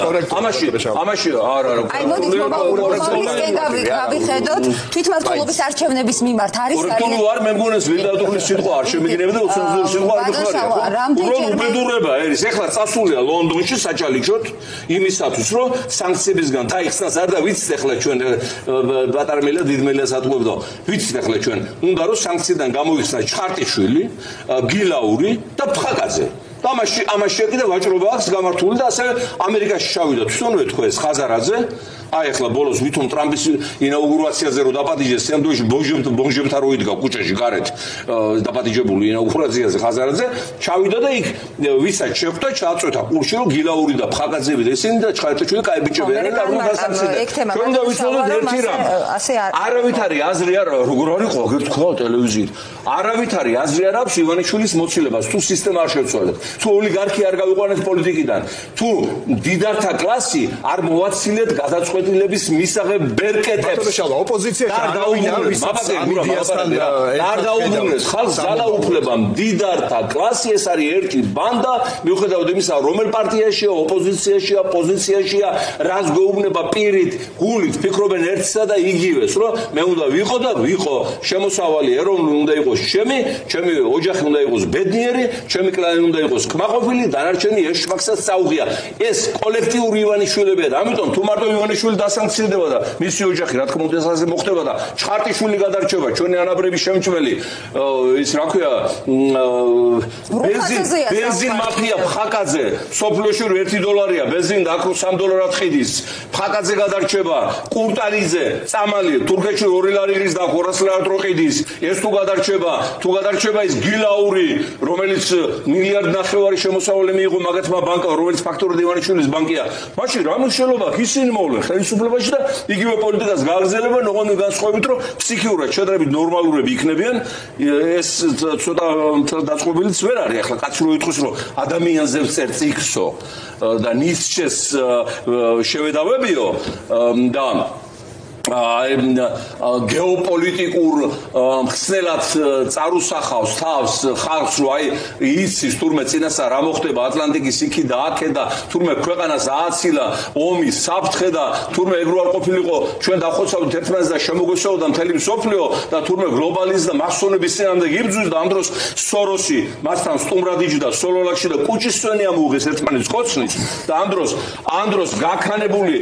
Speaker 1: ამაში არა
Speaker 3: აი მოდით მოგაუბრუნდეთ გავიხედოთ თვითმმართველობის არჩევნების მიმართ არის
Speaker 1: რთული ვარ მე მგონეს ლიტერატურის სიტყვა არ შემიგინებდა უცნაური სიტყვა არ მიხარია უბედურება არის ეხლა წასულია ლონდონში საჭალიქშოთ იმისათვის რომ სანქციებისგან დაიხსნას არ და ვიცით ეხლა ჩვენ ბატარმელა დიდმელიას ატყუებდა ვიცით ეხლა ჩვენ უნდა რომ სანქციიდან გამოიხსნა ჩხარტიშვილი გილაური და ფხაკაძე და ამაში კიდე ვაჭრობა აქვს გამართული და ასევე ამერიკაში ჩავიდა თვითონვე თქვენ ხაზარაძე აი ახლა ბოლოს ვითომ ტრამპის ინაუგურაციაზე რო დაპატიჟეს სანდუიჩი ბონჟებთან რო იდგა კუჭაში გარეთ დაპატიჟებული ინაუგურაციაზე ხაზარაძე ჩავიდა და იქ ვისაც შეხვდა ჩაწვეთა ყურში რომ გილაური და ფხაკაძეები და ესენი და ჩხაერთაშვილი კაი ბიჭები არიან და რომ დასამცირდა ჩვენ და ვიცოდოთ ერთი რამ არავითარი აზრი არ როგორ არის ყოველ თქვა ტელევიზიით არავითარი აზრი არ აქვს ივანიშვილის მოცილებას თუ სისტემა არ შევცვალეთ თუ ოლიგარქი არ გავიყვანეთ პოლიტიკიდან თუ დიდართა კლასი არ მოვაცილეთ გადაწყვეტილების მისაღებ ბერკეტებს ოპოზიციაში არ დაუბრუნეს ხალხს ძალაუფლებამ დიდართა კლასი ეს არის ერთი ბანდა მიუხედავად იმისა რომელ პარტიაშია ოპოზიციაშია პოზიციაშია რას გვეუბნება პირით გულით ფიქრობენ ერთსა და იგივეს რომ მე უნდა ვიყო და ვიყო შემოსავალი ეროვნული უნდა იყოს ჩემი ოჯახი უნდა იყოს ბედნიერი ჩემი კლანი უნდა იყოს კმაყოფილი დანარჩენი ეშმაკსაც წაუღია ეს კოლექტიური ივანიშვილებია და ამიტომ თუ მარტო ივანიშვილი დასანქცირდება და მისი ოჯახი რა თქმა უნდა ასე მოხდება და ჩხარტიშვილი გადარჩება ჩვენი ანაბრების შემჭმელი ის რა ქვია ბენზინ მაფია ფხაკაძე სოფლოში $1 ბენზინი და აქ $3 ხიდის ფხაკაძე გადარჩება კურტალიძე წამალი თურქეთში $2 და 200 რო ყიდის ეს თუ გადარჩება ის გილაური რომელიც $1.5 მილიარდ შემოსავალი მიიღო მაგათმა ბანკამ რომელიც ფაქტორად ივანიშვილის ბანკია მაშინ რა მნიშვნელობა ისინი მოვლენ ხელისუფლებაში და იგივე პოლიტიკას გააგრძელებენ ოღონდ განსხვავებით რომ ფსიქიურად შედარებით ნორმალურები იქნებიან ეს ცოტა დაწყობილიც ვერ არის ახლა კაცი რო იტყვის რომ ადამიანზე წერ წიქსო და ნიცშეს შევედავებიო და გეოპოლიტიკურ ხსნელად წარუსახავს თავს ხალხს რომ აი იცის თურმე წინასწარ რა მოხდება ატლანტიკის იქი და აქე და თურმე ქვეყანას ააცილა ომი საფრთხე და თურმე ეგრო არ ყოფილიყო ჩვენ დახოცავთ ერთმანეთს და შემოგვეშალოდა მთელი მსოფლიო და თურმე გლობალიზმი და მასონების წინამდე იბრძვის და ამ დროს სოროსი მასთან სტუმრად იჯდა სოლოლაკში და კუჭისწვენი ამოუღეს ერთმანეთს კოცნის და ამ დროს გაქანებული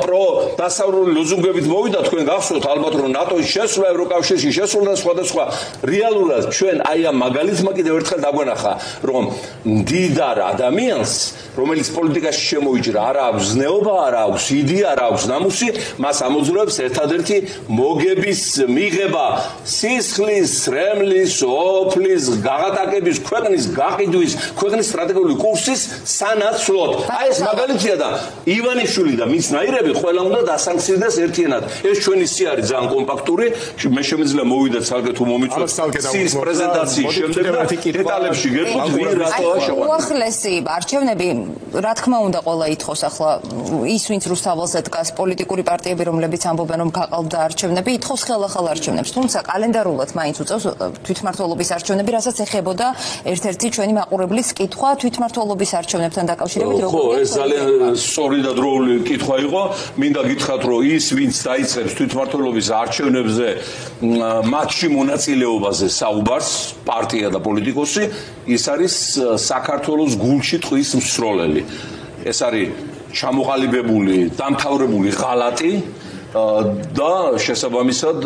Speaker 1: პრო დასავლური ლოზუნგებით და თქვენ გახსოვთ ალბათ რომ ნატოს შესვლა ევროკავშირში შესვლა და სხვადასხვა რეალურად ჩვენ აი ამ მაგალითმა კიდევ ერთხელ დაგვენახა რომ მდიდარ ადამიანს რომელიც პოლიტიკაში შემოიჭრა არ აქვს ზნეობა არ აქვს იდეა არ აქვს ნამუსი მას ამოძრავებს ერთადერთი მოგების მიღება სისხლის სრემლის ოფლის გაღატაკების ქვეყნის გაყიდვის ქვეყნის სტრატეგიული კურსის სანაცვლოდ აი ეს მაგალითია და ივანიშვილი და მის ნაირები ყველა უნდა დასანქცირდეს ერთიანად ეს ჩვენი სი არის ძალიან კომპაქტური მე შემიძლია მოვიდე ცალკე თუ მომიწვევთ სის პრეზენტაციის შემდეგ და დეტალებში გეტყვით ვინ რატოა შეყვანილი
Speaker 3: უახლესი არჩევნები რა თქმა უნდა ყველა ითხოვს ახლა ის ვინც რუსთაველზე დგას პოლიტიკური პარტიები რომლებიც ამბობენ რომ გაყალბდა არჩევნები ითხოვს ხელახალ არჩევნებს თუმცა კალენდარულად მაინც უწევს თვითმმართველობის არჩევნები რასაც ეხებოდა ერთ-ერთი ჩვენი მაყურებლის კითხვა თვითმმართველობის არჩევნებთან დაკავშირებით
Speaker 1: როგორ ხო ეს ძალიან სწორი და დროული კითხვა იყო მინდა გითხრათ რომ ის ვინც დაიწყებს თვითმმართველობის არჩევნებზე მათში მონაწილეობაზე საუბარს პარტია და პოლიტიკოსი ის არის საქართველოს გულში ტყვის მსროლელი ეს არის ჩამოყალიბებული დამთავრებული ღალატი და შესაბამისად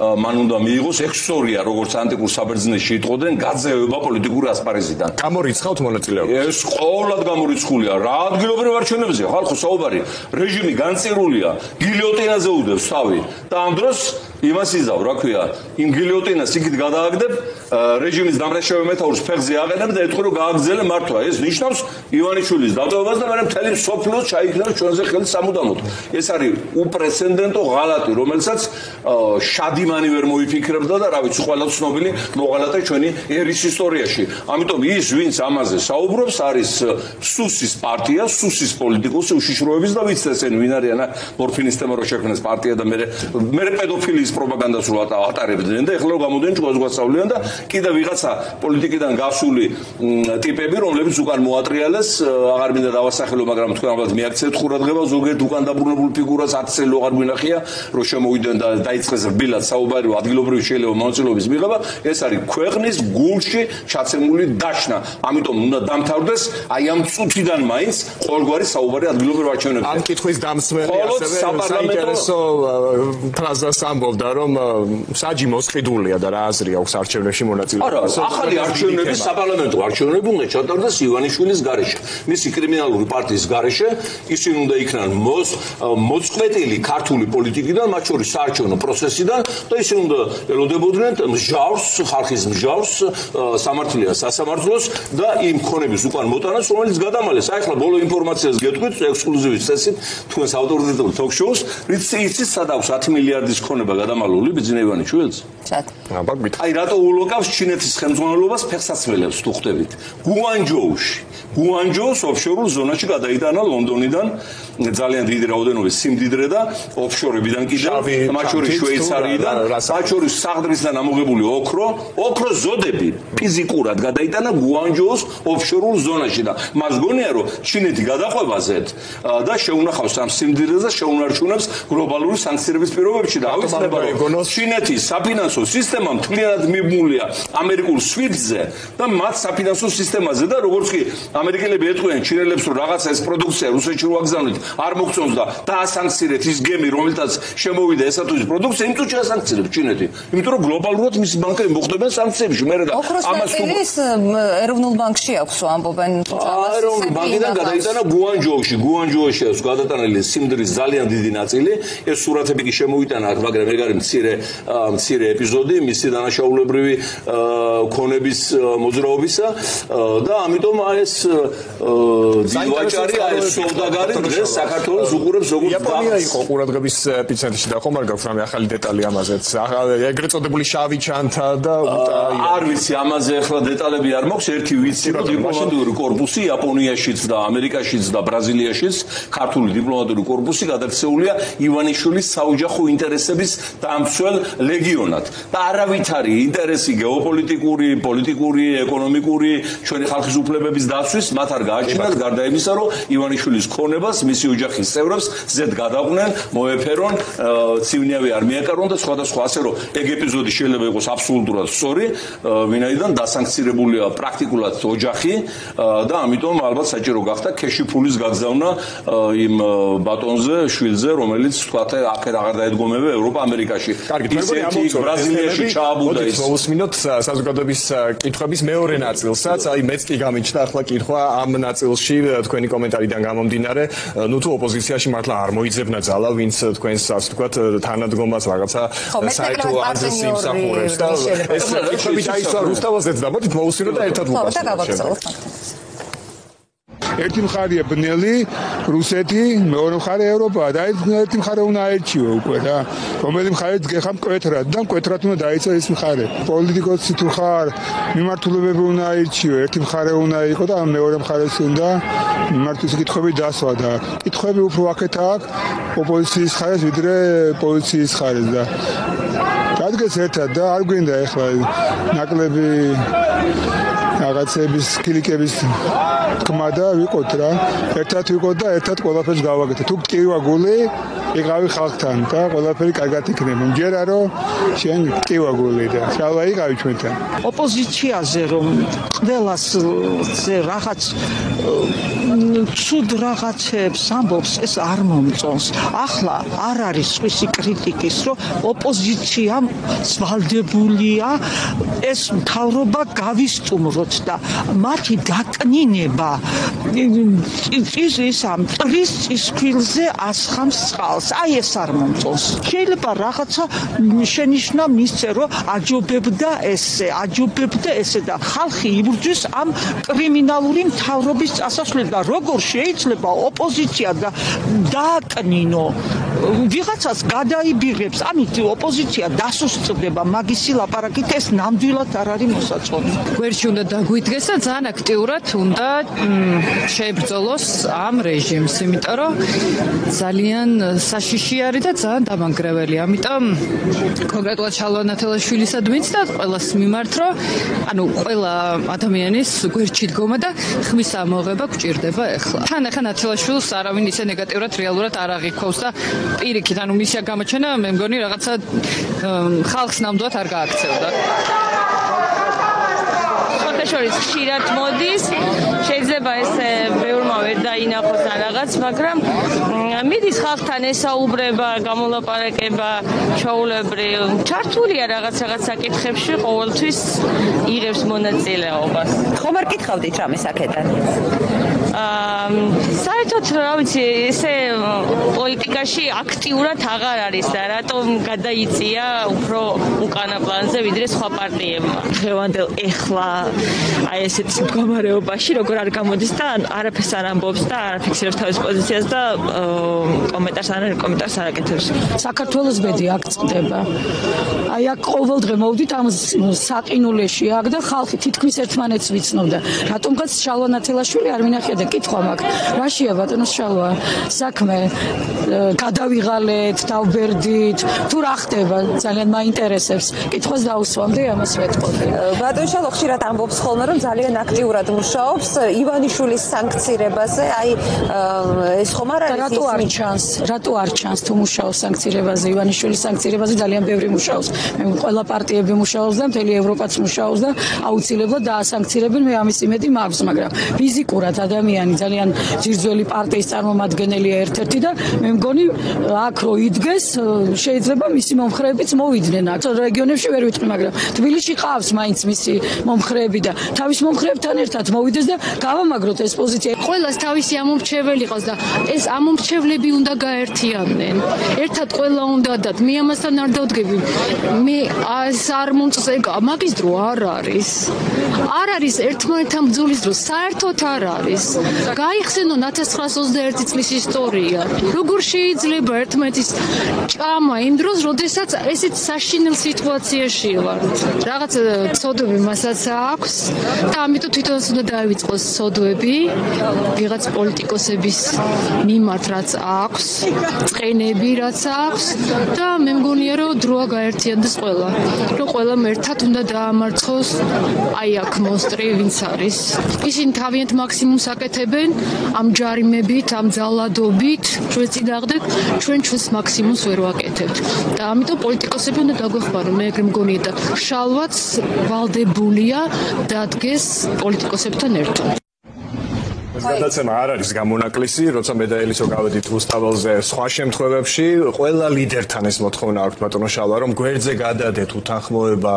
Speaker 1: მან უნდა მიიღოს ექსორია როგორც ანტიკურ საბერძნეთში იტყოდნენ გაძევება პოლიტიკური ასპარეზიდან
Speaker 2: გამორიცხავთ მონაწილეობას
Speaker 1: ეს ყოველად გამორიცხულია რა ადგილობრივ არჩევნებზეა ხალხო საუბარი რეჟიმი განწირულია გილიოტინაზე უდევს თავი და ამ დროს იმას იზავ რა ქვია იმ გილიოტინას იქით გადააგდებ რეჟიმის დამრეშევე მეთაურს ფეხზე აყენებ და ეთქვი რომ გააგრძელე მართვა ეს ნიშნავს ივანიშვილის დატოვებას და მერე მთელი მსოფლიოს ჩაიქნევს ჩვენზე ხელი სამუდამოდ ეს არის უპრეცედენტო ღალატი რომელსაც შადიმანი ვერ მოიფიქრებდა და რა ვიცი ყველა ცნობილი მოღალატე ჩვენი ერის ისტორიაში ამიტომ ის ვინც ამაზე საუბრობს არის სუსის პარტია სუსის პოლიტიკოსი უშიშროების და ვიცით ესენი ვინ არიან მორფინის თემა რო შექმნეს პარტია და მერე პედოფილიის პროპაგანდას რო ატარებდნენ და ეხლა გამოდიან ჩვენს გვასწავლიან და კიდე ვიღაცა პოლიტიკიდან გასული ტიპები რომლებიც უკან მოატრიალეს აღარ მინდა დავასახელო მაგრამ თქვენ ალბათ მიაქცევთ ყურადღება ზოგიერთ უკან დაბრუნებულ ფიგურას 10 წელი აღარ გვინახია რომ შემოვიდნენ და დაიწყეს რბილად საუბარი ადგილობრივი შეიძლება მონაწილეობის მიღება, ეს არის ქვეყნის გულში ჩაცემული დაშნა. ამიტომ უნდა დამთავრდეს აი ამ წუთიდან მაინც ყოველგვარი საუბარი ადგილობრივ არჩევნებზე.
Speaker 2: ამ კითხვის დამსველი ასევე საინტერესო ფრაზას ამბობდა, რომ საჯი მოსყიდულია და რა აზრი აქვს არჩევნებში მონაწილეობას.
Speaker 1: ახალი არჩევნები საპარლამენტო არჩევნები უნდა ჩატარდეს ივანიშვილის გარეშე. მისი კრიმინალური პარტიის გარეშე ისინი უნდა იქნან მოწყვეტილი ქართული პოლიტიკიდან, მათ შორის საარჩევნო პროცესიდან და ისინი უნდა ელოდებოდნენ მსჯავრს, ხალხის მსჯავრს, სამართლიან სასამართლოს და იმ ქონების უკან მოტანას, რომელიც გადამალეს. აი ახლა ბოლო ინფორმაციას გეტყვით ექსკლუზივის წესით თქვენს ავტორიტეტულ თოქ-შოუს, იცით სად აქვს 10 მილიარდის ქონება გადამალული ბიძინა ივანიშვილს?
Speaker 3: სად?
Speaker 1: აი რატო ულოკავს ჩინეთის ხელმძღვანელობას ფეხსაცმელებს თუ ხვდებით? გუანჯოუს ოფშორულ ზონაში გადაიტანა ლონდონიდან ძალიან დიდი რაოდენობის სიმდიდრე და ოფშორებიდან კიდევ მათ შორის შვეიცარიიდან, მათ შორის საღდრისგან ამოღებული ოქრო ზოდები ფიზიკურად გადაიტანა გუანჯოუს ოფშორულ ზონაში და მას გონია რომ ჩინეთი გადაყვებაზეთ და შეუნახავს ამ სიმდიდრეს და შეუნარჩუნებს გლობალური სანქციების პირობებში და ავიცნება რომ ჩინეთის საფინანსო სისტემა მთლიანად მიბმულია ამერიკულ SWIFT-ზე და მათ საფინანსო სისტემაზე და როგორც კი ამერიკელები ეტყვიან ჩინელებს რომ რაღაცა ეს პროდუქცია რუსეთში რო აგზავნით არ მოგწონს და დაასანქცირეთ ის გემი რომელთაც შემოვიდა ესა თუ ის პროდუქცია იმ წუთში ასანქცირებს ჩინეთი იმიტომ რომ გლობალურად მისი ბანკები მოხდებიან სანქციებში მე და
Speaker 3: ამას ეროვნულ ბანკში აქვს ამბობენ
Speaker 1: ეროვნულ ბანკიდან გადაიტანა გუანჯოუში აქვს გადატანილი სიმდრის ძალიან დიდი ნაწილი ეს სურათები კი შემოიტანა მაგრამ ეგ არის მცირე ეპიზოდი მისი დანაშაულებრივი ქონების მოძრაობისა და ამიტომ ეს ძილვაჭარი ეს სოვდაგარი დღეს საქართველოს უყურებს როგორც
Speaker 2: იაპონია იყო ყურადღების ეპიცენტრში და ხომ არ გაქვს რამე ახალი დეტალი ამაზეც ეგრეთ წოდებული შავი ჩანთა და
Speaker 1: არ ვიცი ამაზე ახლა დეტალები არ მაქვს ერთი ვიცი რომ დიპლომატიური კორპუსი იაპონიაშიც და ამერიკაშიც და ბრაზილიაშიც ქართული დიპლომატიური კორპუსი გადაქცეულია ივანიშვილის საოჯახო ინტერესების დამცველ ლეგიონად და არავითარი ინტერესი გეოპოლიტიკური, პოლიტიკური, ეკონომიკური ჩვენი ხალხის უფლებების დაცვის მათ არ გააჩნიათ გარდა იმისა რომ ივანიშვილის ქონებას მისი ოჯახის წევრებს ზედ გადაყვნენ, მოეფერონ, ცივნიავი არ მიაკარონ და სხვადასხვა ასე რომ ეგ ეპიზოდი შეიძლება იყოს აბსოლუტურად სწორი, ვინაიდან დასანქცირებულია პრაქტიკულად ოჯახი და ამიტომ ალბათ საჭირო გახდა ქეში ფულის გაგზავნა იმ ბატონზე, შვილზე, რომელიც თქვათ აქ აღარ დაედგომება ევროპა ამერიკაში. ისეთი ბრაზილიაში ჩააბუდა ის.
Speaker 2: მოვუსმინოთ საზოგადოების კითხვების მეორე ნაწილსაც, აი მეც კი გამიჩნდა ახლა კითხვა ამ ნაწილში თქვენი კომენტარიდან გამომდინარე, ნუ თუ ოპოზიციაში მართლა არ მოიძებნა ძალა, ვინც თქვენს ასე ვთქვათ თანადგომას რაღაცა საერთო აზრს იმსახურებს და ეს კითხვები დაისვა რუსთავაზეც და მოდით მოვუსმინოთ და ერთად ვუყურებთ.
Speaker 7: ერთი მხარეა ბნელი რუსეთი, მეორე მხარე ევროპა და ერთი მხარე უნდა აერჩიო უკვე რა. რომელი მხარეც გეხა მკვეთრად და მკვეთრად უნდა დაიცა ეს მხარე. პოლიტიკოსი თუ ხარ, მიმართულებები უნდა აერჩიო, ერთი მხარე უნდა იყო და მეორე მხარეს უნდა მიმართოს კითხვები დასვა და კითხვები უფრო აქეთ აქვს ოპოზიციის მხარეს ვიდრე პოლიციის მხარეს და რადგან ერთად და არ გვინდა ეხლა ნაკლები რაღაცების კლიკების თქმა და ვიყოთ რა ერთად ვიყოთ და ერთად ყველაფერს გავაკეთოთ თუ გტირვა გული იყავი ხალხთან და ყველაფერი კარგად იქნება მჯერა რომ შენ გტირვა გული და შალვა იყავი ჩვენთან
Speaker 6: ოპოზიციაზე რომ ყველას რაღაც ცუდ რაღაცებს ამბობს ეს არ მომწონს ახლა არ არის სხვისი კრიტიკის რომ ოპოზიციამ სვალდებულია ეს მთავრობა გავისტუმროთ და მათი დაკნინება ის ამ ტრის წისქვილზე ასხამს წყალს აი ეს არ მომწონს შეიძლება რაღაცა შენიშნა მისცე რომ აჯობებდა ესე და ხალხი იბრძვის ამ კრიმინალური მთავრობის წასასვლელს და როგორ შეიძლება ოპოზიცია დააკნინო ვიღაცას გადაიბიღებს ამით ოპოზიცია დასუსტდება მაგისი ლაპარაკით ეს ნამდვილად არ არის მოსაწონი
Speaker 8: გვერდში უნდა დაგვითგეს და ძალიან აქტიურად უნდა შეებრძოლოს ამ რეჟიმს, იმიტომ რომ ძალიან საშიში არის და ძალიან დამანგრეველი. ამიტომ კონკრეტულად შალვა ნათელაშვილისადმიც და ყველას მიმართ, რომ ანუ ყველა ადამიანის გვერდში დგომა და ხმის ამოღება გვჭირდება ახლა. თან ახლა ნათელაშვილს არავინ ისე ნეგატიურად რეალურად არ აღიქვავს და პირიქით, ანუ მისია გამოჩენა მე მგონი რაღაცა ხალხს ნამდვილად არ გააქცევდა.
Speaker 9: შორის ხშირად მოდის, შეიძლება ესე ბევრმა ვერ დაინახოს ან რაღაც, მაგრამ მიდის ხალხთან ესაუბრება, გამოლაპარაკება, ჩვეულებრივ ჩართულია რაღაც საკითხებში, ყოველთვის იღებს მონაწილეობას.
Speaker 3: ხომ არ კითხავდით რამე საკეთად?
Speaker 9: საერთოდ რა ვიცი, ესე პოლიტიკაში აქტიურად აღარ არის და რატომ გადაიწია უფრო უკანა პლანზე ვიდრე სხვა პარტიებმა. დღევანდელ ეხლა აი ესეთ მდგომარეობაში როგორ არ გამოდის და არაფერს არ ამბობს და არ ფიქსირებს თავის პოზიციას და კომენტარს არ აკეთებს.
Speaker 6: საქართველოს ბედი აქ წდება. აი აქ ყოველდღე მოვდით ამ საყინულეში აქ და ხალხი თითქმის ერთმანეთს ვიცნობდა. რატომღაც შალვა ნათელაშვილი არ მინახია და კითხვა მაქვს. რაშია ბატონო შალვა? საქმე გადავიღალეთ, დავბერდით, თუ რა ხდება? ძალიან მაინტერესებს. კითხვას დაუსვამდი, ამას ვეთყობი.
Speaker 3: ბატონ შალვა ხშირად ამბობს ხოლმე რომ ძალიან აქტიურად მუშაობს ივანიშვილის სანქცირებაზე. აი ეს ხომ არ არის
Speaker 6: რატო არ ჩანს თუ მუშაობს სანქცირებაზე? ივანიშვილის სანქცირებაზე ძალიან ბევრი მუშაობს. მე ყველა პარტიები მუშაობს და მთელი ევროპაც მუშაობს და აუცილებლად დაასანქცირებენ. მე ამის იმედი მაქვს, მაგრამ ფიზიკურად ადამიანი ძალიან ძირძველი პარტიის წარმომადგენელია ერთ-ერთი და მე მგონი აქ რო იდგეს შეიძლება მისი მომხრეებიც მოვიდნენ აქ. რეგიონებში ვერ ვიტყვი, მაგრამ თბილისში ყავს მაინც მისი მომხრეები და თავის მომხრეებთან ერთად მოვიდეს და გავამაგროთ ეს პოზიცია.
Speaker 8: ყველას თავისი ამომრჩეველი ყავს და ეს ამომრჩევლები უნდა გაერთიანდნენ. ერთად ყველა უნდა და მე ამასთან არ დავდგები. მე ეს არ მომწესება, მაგის დრო არ არის. არ არის ერთმანეთთან ბრძოლის დრო, საერთოდ არ არის. გაიხსენონ 1921 წლის ისტორია. როგორ შეიძლება ერთმანეთის ჭამა იმ დროს, როდესაც ესეთ საშინელ სიტუაციაში ვართ. რაღაც ცოდვები მასაც აქვს და ამიტომ თვითონაც უნდა დაივიწყოს ცოდვები ვიღაც პოლიტიკოსების მიმართ რაც აქვს, წყენები რაც აქვს და მე მგონია რომ დროა გაერთიანდეს ყველა. რომ ყველამ ერთად უნდა დაამარცხოს აი აქ მონსტრი ვინც არის. ისინი თავიანთ მაქსიმუმს აკეთებენ ამ ჯარიმებით, ამ ძალადობით, ჩვენ წინააღმდეგ ჩვენს მაქსიმუმს ვერ ვაკეთებთ. და ამიტომ პოლიტიკოსები უნდა დაგვეხმარონ, მე ეგრე მგონია და შალვაც ვალდებულია დადგეს პოლიტიკოსებთან ერთად.
Speaker 2: გადაცემა არ არის გამონაკლისი, როცა მე და ელისო გავედით უსტაველზე სხვა შემთხვევებში, ყველა ლიდერთან ეს მოთხოვნა აქვს ბატონო შალვა, რომ გვერდზე გადადეთ უთანხმოება,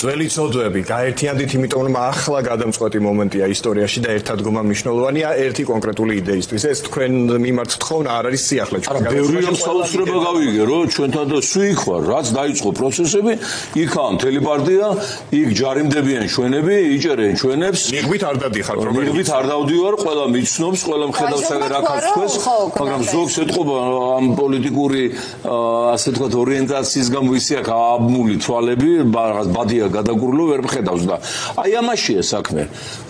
Speaker 2: ძველი ცოდვები, გაერთიანდით, იმიტომ რომ ახლა გადამწყვეტი მომენტია ისტორიაში და ერთადგომა მნიშვნელოვანია ერთი კონკრეტული იდეისთვის. ეს თქვენ მიმართ თხოვნა არ არის სიახლე ჩვენ.
Speaker 1: არა, ბევრი ამ საოცრება გავიგე, რომ ჩვენთან და სუიქ ვარ, რაც დაიწყო პროცესები, იქაა მთელი პარტია, იქ ჯარიმდებიან ჩვენები, იჭერენ ჩვენებს.
Speaker 2: ნიღბით არ დადიხარ,
Speaker 1: ნიღბით არ დავდივარ, ყველა მიცნობს, ყველა მხედავს რა ქართლს, მაგრამ ზოგს ეთყობა ამ პოლიტიკური ასე თქვათ ორიენტაციის გამო ისე აქ აბმული თვალები, რაღაც ბადია გადაგურლო ვერ მხედავს და აი ამაშია საქმე.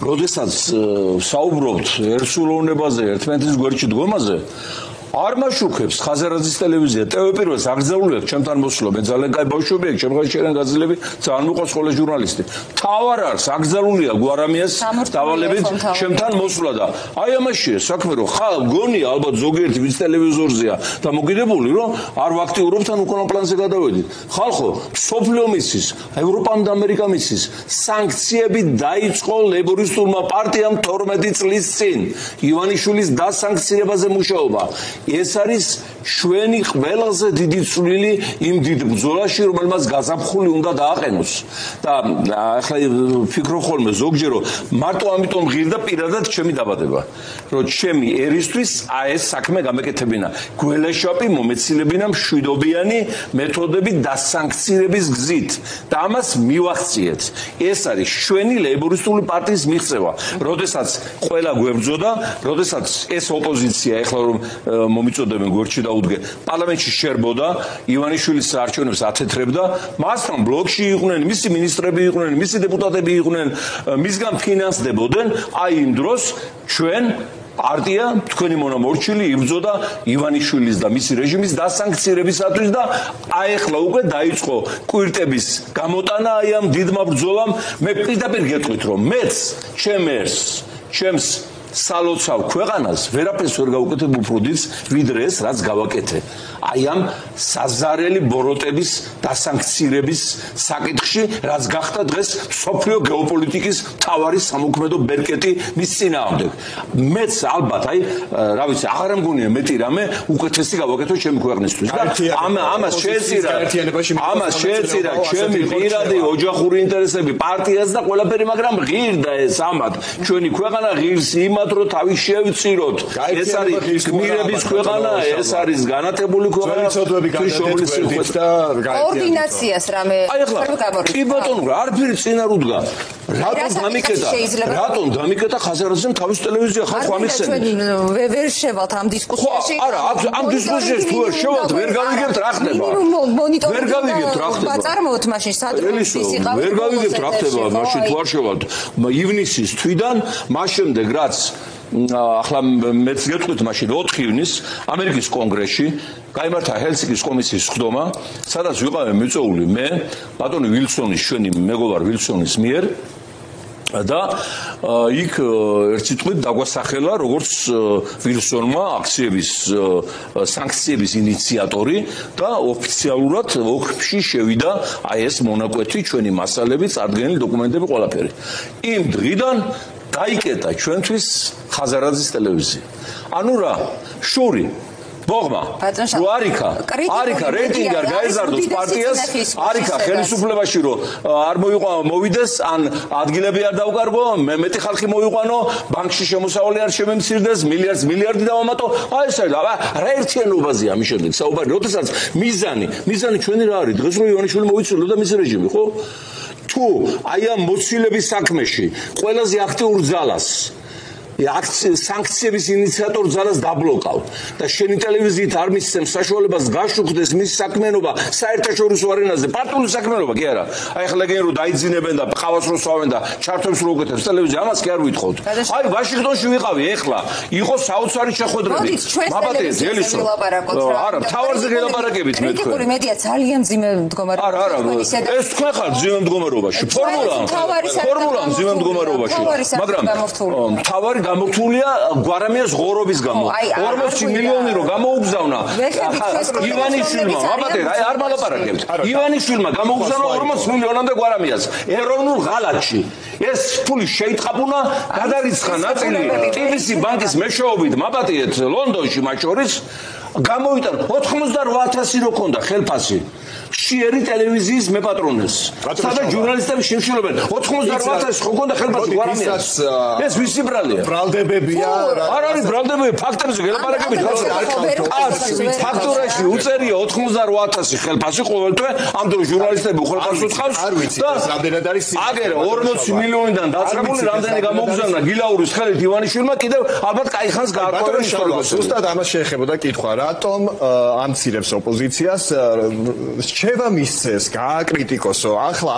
Speaker 1: როდესაც საუბრობთ ერთსულოვნებაზე, ერთმანეთის გვერდში დგომაზე, არ მაშუქებს ხაზარაძის ტელევიზია, ტევ1-ს აგზავნილი აქვს ჩემთან მოსვლა, მე ძალიან კაი ბავშვები აქვს, ჩემგან შეიძლება გაძლები, ძალიან მიყვარს ყველა ჟურნალისტი. თავარ არის აგზავნილია გვარამიას დავალებით ჩემთან მოსვლა და აი ამაშია საქმე, რომ გონია ალბათ ზოგიერთი ვინც ტელევიზორზეა და მოგიდებული, რომ არ ვაქტიურობთ ან უკანა პლანზე გადავედით. ხალხო, სოფლიო მისის, ევროპამ და ამერიკამ მისის, სანქციები დაიწყო ლეიბორისტულმა პარტიამ 12 წლის წინ. ივანიშვილის დასანქცირებაზე მუშაობა. ეს არის შვენი ყველაზე დიდი წვლილი იმ დიდ ბრძოლაში, რომელმაც გაზაფხული უნდა დააყენოს. და ახლა ფიქრობ ხოლმე ზოგჯერ რომ მარტო ამიტომ ღირდა პირადად ჩემი დაბადება, რომ ჩემი ერისთვის ეს საქმე გამეკეთებინა. გველეშაპი მომეცილებინა მშვიდობიანი მეთოდები დასანქცირების გზით და ამას მივახციეთ. ეს არის შვენი ლეიბორისტული პარტიის მიღწევა. როდესაც ყველა გვებრძოდა, როდესაც ეს ოპოზიცია ეხლა რომ მომიწოდებენ გვერდში დაუდგე პარლამენტში შერბოდა ივანიშვილის არჩევნებს ათეთრებდა მასთან ბლოკში იყვნენ მისი მინისტრები იყვნენ მისი დეპუტატები იყვნენ მისგან ფინანსდებოდნენ აი იმ დროს ჩვენ პარტია თქვენი მონამორჩილი იბრძოდა ივანიშვილის და მისი რეჟიმის დასანქცირებისათვის და აეხლა უკვე დაიწყო კვირტების გამოტანა აი ამ დიდმა ბრძოლამ მე პირდაპირ გეტყვით რომ მეც ჩემს სალოცავ ქვეყანას ვერაფერს ვერ გავუკეთებ უფრო დიდს ვიდრე ეს რაც გავაკეთე აი ამ საზარელი ბოროტების დასანქცირების საკითხში რაც გახდა დღეს სოფლიო გეოპოლიტიკის მთავარი სამოქმედო ბერკეტი მის წინააღმდეგ მეც ალბათ აი რა ვიცი აღარ მგონია მეტი რამე უკეთესი გავაკეთო ჩემი ქვეყნისთვის და ამას შეეწირა ჩემი პირადი ოჯახური ინტერესები პარტიას და ყველაფერი მაგრამ ღირდა ეს ამათ ჩვენი ქვეყანა ღირს იმათ რომ თავი შევწიროთ ეს არის გმირების ქვეყანა ეს არის განათებული
Speaker 3: კოორდინაციას რამე
Speaker 1: კი ბატონო არაფერი წინ არ უდგა რატომ დამიკეტა ხაზარაძემ თავის ტელევიზია ხალხო ამიხსენებს
Speaker 3: ვერ შევალთ ამ დისკუსიაში
Speaker 1: არა ამ დისკუსიაში თუ ვერ შევალთ ვერ გავიგებთ რა ხდება ვერ გავიგებთ რა ხდება
Speaker 3: ვაწარმოოთ მაშინ სადროის იყავით
Speaker 1: ვერ გავიგებთ რა ხდება მაშინ თუ არ შევალთ ივნისის თვიდან მას შემდეგ რაც ახლა მეც გეტყვით მაშინ 4 ივნის ამერიკის კონგრესში გაიმართა ჰელსინკის კომისიის ხდომა სადაც ვიყავი მიწოული მე ბატონი ვილსონის ჩვენი მეგობარ ვილსონის მიერ და იქ ერთ სიტყვით დაგვასახელა როგორც ვილსონმა აქციების სანქციების ინიციატორი და ოფიციალურად ოქრში შევიდა აი ეს მონაკვეთი ჩვენი მასალები წარდგენილი დოკუმენტები ყველაფერი იმ დღიდან დაიკეტა ჩვენთვის ხაზარაძის ტელევიზია. ანუ რა, შური ბოღმა. რო არიქა რეიტინგი არ გაეზარდოს პარტიას, არიქა ხელისუფლებაში რო არ მოვიდეს, ან ადგილები არ დავკარგო, მეტი ხალხი მოვიყვანო, ბანკში შემოსავალი არ შემემცირდეს, მილიარდი დავამატო. აი ეს რა ერთიანობაზეა ამის შემდეგ საუბარი, როდესაც მიზანი ჩვენი რა არის? დღეს რო ივანიშვილი მოიცილო და მისი რეჟიმი, ხო? თუ აი ამ მოცილების საქმეში ყველაზე აქტიურ ძალას სანქციების ინიციატორ ძალას დაბლოკავ და შენი ტელევიზიით არ მისცემ საშუალებას გაშუქდეს მის საქმიანობა საერთაშორისო არენაზე პარტიული საქმიანობა კი არა აი ახლა ლეგენ რომ დაიძინებენ და ყავას რო სვავენ და ჩართებს რო უკეთებს ტელევიზია ამას კი არ ვითხოვთ აი ვაშინგტონში ვიყავი ეხლა იყო საოცარი შეხვედრები მაბატეეს ელისო არა თავარზე გელაპარაკებით მე თქვენ
Speaker 3: კრიტიკული მედია ძალიან მძიმე მდგომარეობაში
Speaker 1: არა ეს თქვენ ხართ მძიმე მდგომარეობაში ფორმულა მძიმე მდგომარეობაში მაგრამ თავარი გამოთვლია გვარამიას ღორობის გამო 40 მილიონი რო გამოუგზავნა ივანიშვილმა მაბატე აი არ მალაპარაკებთ ივანიშვილმა გამოუგზავნა 40 მილიონამდე გვარამიას ეროვნულ ღალატში ეს ფული შეიტყაფუნა გადარიცხა ნაწილი ტიბისი ბანკის მეშვეობით მაბატეეთ ლონდონში მათ შორის გამოვიტან 98,000 რო ქონდა ხელფასი შიერი ტელევიზიის მეპატრონეს სადაც ჟურნალისტები შეშილობენ 98,000 ხო ქონდა ხელფასი გვარამიას ეს ვისი ბრალია
Speaker 2: ბრალდებებია
Speaker 1: არ არის ბრალდებები ფაქტებზე გელაპარაკებით ფაქტურაში უწერია 98,000 ხელფასი ყოველთვე ამ დროს ჟურნალისტები უხელფასს უწყავს
Speaker 2: არ ვიცი ეს რამდენად არის
Speaker 1: აგერ 40 მილიონიდან დაწყებული რამდენი გამოუგზავნა გილაურის ხელით ივანიშვილმა კიდევ ალბათ კაი ხანს გააკვირვა ისტორიკოსი
Speaker 2: ზუსტად ამას შეეხებოდა კითხვა რატომ ამცირებს ოპოზიციას შევა მისცეს გააკრიტიკოსო ახლა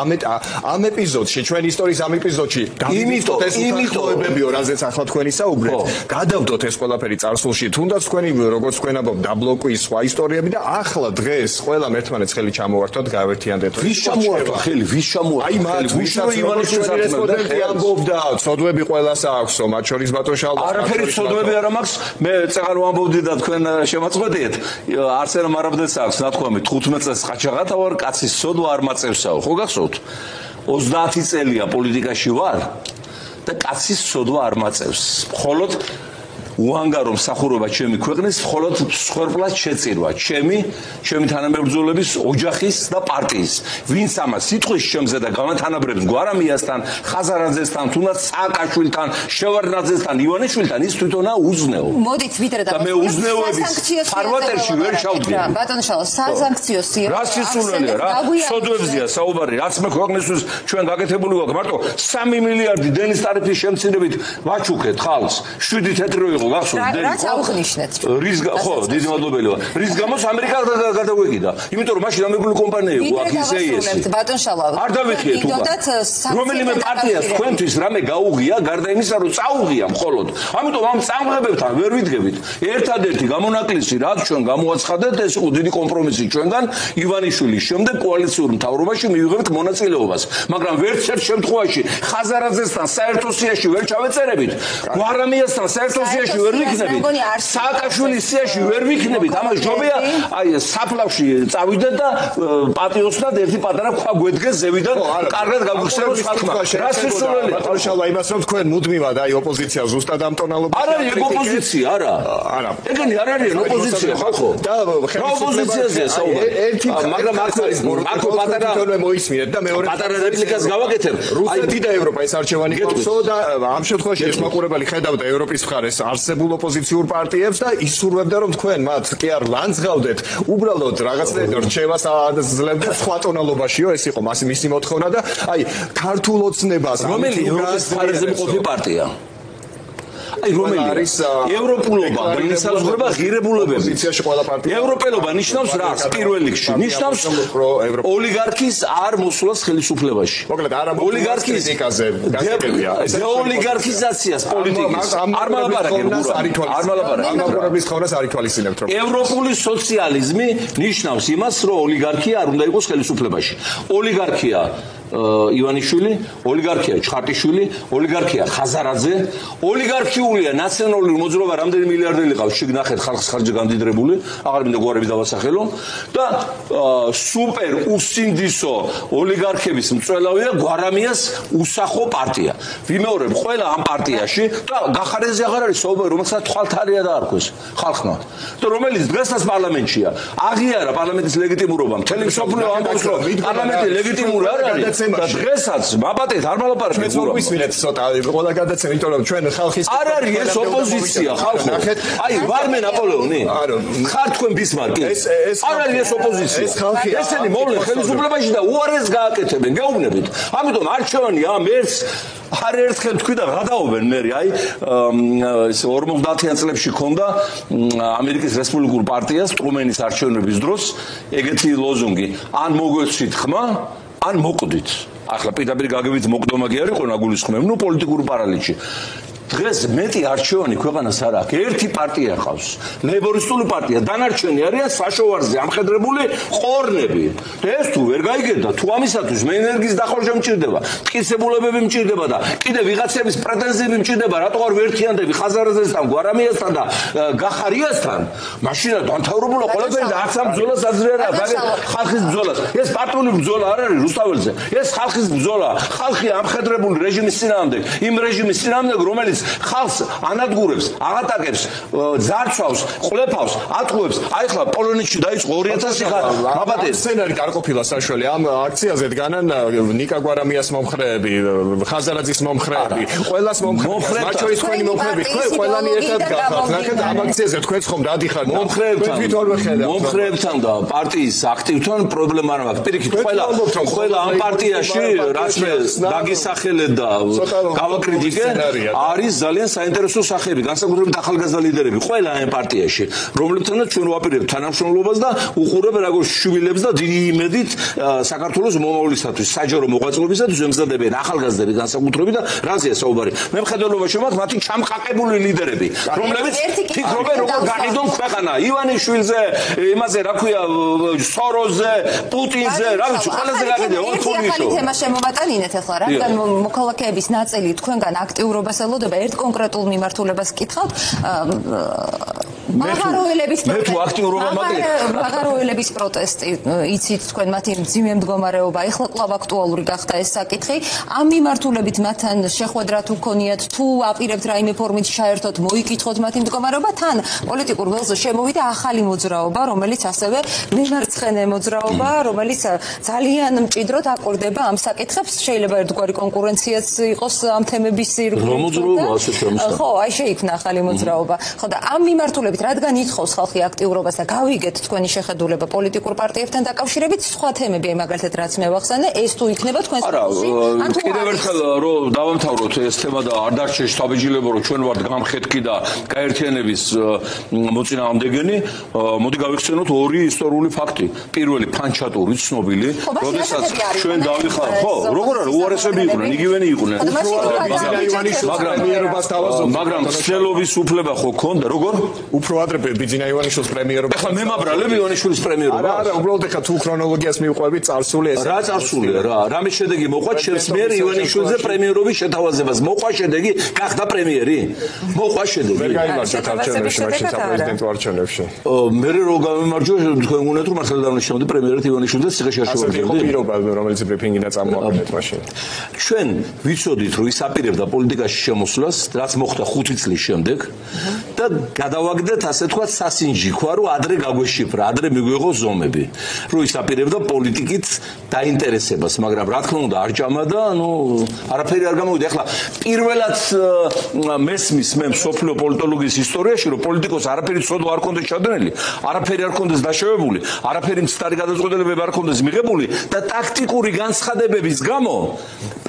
Speaker 2: ამ ეპიზოდში ჩვენ ისტორიის ამ ეპიზოდში
Speaker 1: იმიტომ
Speaker 2: უბებიო რაზეც ახლა თქვენი საუბრეთ გადავდოთ ეს ყველაფერი წარსულში თუნდაც თქვენი როგორც თქვენ ამბობთ დაბლოკვის სხვა ისტორიები და ახლა დღეს ყველა ერთმანეთს ხელი ჩამოვართვათ გავერთიანდეთ
Speaker 1: ვის ჩამოვართვა ხელი ვის ჩამოვართვა
Speaker 2: აი მათ ვისაც ივანიშვილის რესპონდენტი ამბობდა ცოდვები ყველას აქვს მათ შორის ბატონ შალვა
Speaker 1: არაფერი ცოდვები არ მაქვს მე წაღარ ვამბობდი და თქვენ შემოწმედით არც ერთ მარაბდეს აქვს ნათქვამი 15 წელს ყაჩაღათა ვარ კაცის ცოდვა არ მაწევსაო ხო გახსოვთ 30 წელია პოლიტიკაში ვარ და კაცის ცოდვა არ მაწევს მხოლოდ უანგარო მსახურობა ჩემი ქვეყნის მხოლოდ სხორპლად შეწირვა ჩემი თანამებრძოლების ოჯახის და პარტიის ვინც ამას სიტყვის შემზე და გამათანაბრებს გვარამიასთან ხაზარაძესთან თუნდაც სააკაშვილთან შევარდნაძესთან ივანიშვილთან ის თვითონა უზნეო
Speaker 3: მოდით ვიდრე და
Speaker 1: მე უზნეოების ფარვატერში ვერ ჩავდგე
Speaker 3: ბატონო შალვა სასანქციო სიება
Speaker 1: რა სისულელია რა სოდვებზია საუბარი რაც მე ქვეყნისთვის ჩვენ გაკეთებული გვაქვს მარტო 3 მილიარდი დენის ტარიფის შემცირებით ვაჩუქეთ ხალხს 7 თეთრი იყო გახსოვთ
Speaker 3: რაც აღნიშნეთ
Speaker 1: ხო დიდი მადლობელი ვარ რის გამოც ამერიკა გადაგვეკიდა იმიტომ რომ მაშინ ამერიკული კომპანია იყო აქ ისეიესი
Speaker 3: ბატონ შალვა
Speaker 1: არ დავიხიეთ უკვე რომელიმე პარტიას თქვენთვის რამე გაუღია გარდა იმისა რომ წაუღია მხოლოდ ამიტომ ამ წამღებებთან ვერ ვიდგებით ერთადერთი გამონაკლისი რაც ჩვენ გამოაცხადეთ ეს იყო დიდი კომპრომისი ჩვენგან ივანიშვილის შემდეგ კოალიციურ მთავრობაში მივიღებთ მონაწილეობას მაგრამ ვერც ერთ შემთხვევაში ხაზარაძესთან საერთო სიაში ვერ ჩავეწერებით გვარამიასთან საერთო სიაში ვერ ვიქნებით სააკაშვილის სიაში ვერ ვიქნებით ამას ჯობია აი საფლავში წავიდეთ და პატიოსნად ერთი პატარა ქვა გვედგეს ზევიდან კარგად გავიხსენოთ ხალხმა რა სისულელი
Speaker 2: შალვა იმას რომ თქვენ მუდმივად აი ოპოზიცია ზუსტად ამტონალობაში
Speaker 1: არა ეგ ოპოზიცია არა ეგენი არ არის ოპოზიცია ხალხო და ოპოზიციაზეა საუბარი მაგრამ აქ პატარა
Speaker 2: მოისმინეთ და მეორე
Speaker 1: პატარა რეპლიკას გავაკეთებ
Speaker 2: რუსეთი და ევროპა ეს არჩევანი გეტყვისო და ამ შემთხვევაში ეს მაყურებელი ხედავდა ევროპის მხარეს არსებულ ოპოზიციურ პარტიებს და ისურვებდა რომ თქვენ მათ კი არ ლანძღავდეთ უბრალოდ რაღაცნაირ რჩევას აძლევდეთ სხვა ტონალობაშიო ეს იყო მისი მოთხოვნა და აი ქართულ ოცნებას
Speaker 1: რომელი ევროპის მხარეზე მყოფი პარტია აი რომელი არის ევროპულობა განსაზღვრება ღირებულებები
Speaker 2: პოზიციაში ყველა პარტია
Speaker 1: ევროპელობა ნიშნავს რას პირველ რიგში ნიშნავს ოლიგარქის არ მოსვლას ხელისუფლებაში
Speaker 2: მოკლედ არა ოლიგარქიზიკაზე გასაგებია
Speaker 1: დეოლიგარქიზაციას პოლიტიკის არ მალაპარაკებთ არ
Speaker 2: მაყურებლის ხოვნას არ ითვალისწინებთ რომ
Speaker 1: ევროპული სოციალიზმი ნიშნავს იმას რომ ოლიგარქია არ უნდა იყოს ხელისუფლებაში ოლიგარქია ივანიშვილი, ოლიგარქია ჩხარტიშვილი, ოლიგარქია ხაზარაძე, ოლიგარქიულია ნაციონალური მოძრაობა რამდენი მილიარდელი ყავს, შეგნახეთ ხალხის ხარჯზე გამდიდრებული, აღარ მინდა გვარები დავასახელო და სუპერ უსინდისო ოლიგარქების მწველავია გვარამიას უსახო პარტია. ვიმეორებ ყველა ამ პარტიაში და გახარეზი აღარ არის საუბარი, რომელსაც თვალთარია დაარქვეს ხალხმა. და რომელიც დღესაც პარლამენტშია, აღიარა პარლამენტის ლეგიტიმურობა, მთელი მსოფლიო ამბობს, რომ პარლამენტი ლეგიტიმური არ არის. და დღესაც მაბატეთ არ მალაპარაკეთ
Speaker 2: ჩვენ მოვისმინეთ ცოტა ყველა გადაცემა იმიტომ რომ ჩვენ ხალხის
Speaker 1: არ არის ეს ოპოზიცია ხალხო აი ვარმე ნაპოლეონი ხარ თქვენ ბისმარკი არ არის ეს ოპოზიცია
Speaker 2: ეს ხალხია
Speaker 1: ესენი მოვლენ ხელისუფლებაში და უარეს გააკეთებენ გეუბნებით ამიტომ არჩევანია მერს არ ერთხელ თქვი და გადაობენ მე აი ეს 50-იან წლებში ქონდა ამერიკის რესპუბლიკურ პარტიას ტრუმენის არჩევნების დროს ეგეთი ლოზუნგი ან მოგვეცით ხმა ან მოკვდით. ახლა პირდაპირ გაგებით მოკვდომა კი არ იყო ნაგულისხმები, ნუ პოლიტიკური პარალიჩი. დღეს მეტი არჩევანი ქვეყანას არ აქვს. ერთი პარტია ყავს. ლეიბორისტული პარტია, დანარჩენი არიან საშოვარზე ამხედრებული ყორნები. და ეს თუ ვერ გაიგებდა, თუ ამისათვის მე ენერგიის დახარჯვა მჭირდება, მტკიცებულებები მჭირდება და კიდე ვიღაცების პრეტენზიები მჭირდება, რატო არ ვერთიანდები ხაზარაძესთან, გვარამიასთან და გახარიასთან, მაშინ დამთავრებულა ყველაფერი და არც ამ ბრძოლას აძრე არა, ხალხის ბრძოლას. ეს პარტიული ბრძოლა არ არის რუსთაველზე. ეს ხალხის ბრძოლა, ხალხი ამხედრებული რეჟიმის წინააღმდეგ, იმ რეჟიმის წინააღმდეგ, რომელიც ხალხს ანადგურებს, აღატაკებს, ძარცვავს, ყლეფავს, ატყუებს. აი ხლა პოლონეთში დაიწყო 2000 მაბატეს.
Speaker 2: სცენარი არ ყოფილა საშუალო. ამ აქციაზე დგანან ნიკა გვარამიას მომხრეები, ხაზარაძის მომხრეები, ყველას მომხრეები. მათ შორის თქვენი მომხრეები, თქვენ ყველანი ერთად გახართ. ნახეთ ამ აქციაზე თქვენც ხომ დადიხართ.
Speaker 1: მომხრეებთან და პარტიის აქტივთან პრობლემა არ მაქვს. პირიქით ყველა ამ პარტიაში რაც მე დაგისახელე და გავაკრიტიკე არის ძალიან საინტერესო სახეები, განსაკუთრებით ახალგაზრდა ლიდერები, ყველა ამ პარტიაში, რომლებთანაც ჩვენ ვაპირებთ თანამშრომლობას და უყურებ როგორც შვილებს და დიდი იმედით საქართველოს მომავლისათვის, საჯარო მოღვაწეობისათვის ემზადებიან ახალგაზრდები განსაკუთრებით და რაზეა საუბარი. მე მხედველობაში მაქვს მათი ჩამყაკებული ლიდერები, რომლებიც ფიქრობენ როგორ გაყიდონ ქვეყანა, ივანიშვილზე, იმაზე რა ქვია, სოროზზე, პუტინზე, რა ვიცი, ყველაზე გაყიდე ორთულიშო.
Speaker 3: ახალი თემა შემოვატანინეთ ახლა, რადგან მოქალაქეების ნაწილი თქვენგან აქტიურობას ელოდება ერთ კონკრეტულ მიმართულებას კითხავთ მაღაროელების პროტესტი იცით თქვენ მათი მძიმე მდგომარეობა ეხლა კვლავ აქტუალური გახდა ეს საკითხი ამ მიმართულებით მათთან შეხვედრა თუ გქონიათ თუ აპირებთ რაიმე ფორმით ჩაერთოთ მოიკითხოთ მათი მდგომარეობა თან პოლიტიკურ ველზე შემოვიდა ახალი მოძრაობა რომელიც ასევე მემარცხენე მოძრაობა რომელიც ძალიან მჭიდროდ აკვირდება ამ საკითხებს შეიძლება ერთგვარი კონკურენციაც იყოს ამ თემების ირგვლივ ხო, აი შეიქმნა ახალი მოძრაობა. ხო და ამ მიმართულებით რადგან ითხოვს ხალხი აქტიურობას და გავიგეთ თქვენი შეხედულება პოლიტიკურ პარტიებთან დაკავშირებით, სხვა თემები, მაგალითად რაც მე ვახსენე, ეს თუ იქნება თქვენს ფოკუსში, ან თუ
Speaker 1: კიდევ ერთხელ რომ დავამთავროთ ეს თემა და არ დარჩეს შთაბეჭდილება, რომ ჩვენ ვართ გამხეთკი და გაერთიანების მოწინააღმდეგენი, მოდი გავიხსენოთ ორი ისტორიული ფაქტი. პირველი ფანჩატური ცნობილი, როდესაც ჩვენ დავიხარ, ხო, როგორ არის უარესები იყვნენ, იგივენი იყვნენ. მაგრამ ცდელობის უფლება ხო ქონდა, როგორ?
Speaker 2: უფრო ადრე ბიძინა ივანიშვილის პრემიერობა.
Speaker 1: ეხლა მე მაბრალები ივანიშვილის პრემიერობა.
Speaker 2: არა, უბრალოდ ეხლა თუ ქრონოლოგიას მივყვებით, წარსული ეს.
Speaker 1: რა წარსულია რა? რამე შედეგი მოყვა ჩემს მიერ ივანიშვილზე პრემიერობის შეთავაზებას? მოყვა შედეგი, გახდა პრემიერი? მოყვა შედეგი.
Speaker 2: ვერ გაიმარჯვეთ არჩევნებში, მაშინ საპრეზიდენტო არჩევნებში.
Speaker 1: მე რო გამემარჯვა, თქვენ უნდათ რომ მართლა დავნიშნავდი პრემიერად ივანიშვილზე ციხეში არ შევარდები.
Speaker 2: ასე იყო პირობა, რომელიც ბრიფინგინა წამოაყენეთ მაშინ.
Speaker 1: ჩვენ ვიცოდით რომ ის აპირებდა პოლიტიკაში შემოსვლას, რაც მოხდა 5 წლის შემდეგ და გადავაგდეთ ასე თქვა სასინჯიქვა, რომ ადრე გაგვეშიფრა, ადრე მიგვიღო ზომები, რომ ის აპირებდა პოლიტიკით დაინტერესებას, მაგრამ რა თქმა უნდა არ ჭამა და არაფერი არ გამოვიდა. ეხლა პირველად მესმის მე მსოფლიო პოლიტოლოგიის ისტორიაში, რომ პოლიტიკოს არაფერი ცოდვა არ კონდეს ჩადენილი, არაფერი არ კონდეს დაშევებული, არაფერი მცდარი გადაწყვეტილებები არ კონდეს მიღებული და ტაქტიკური განცხადებების გამო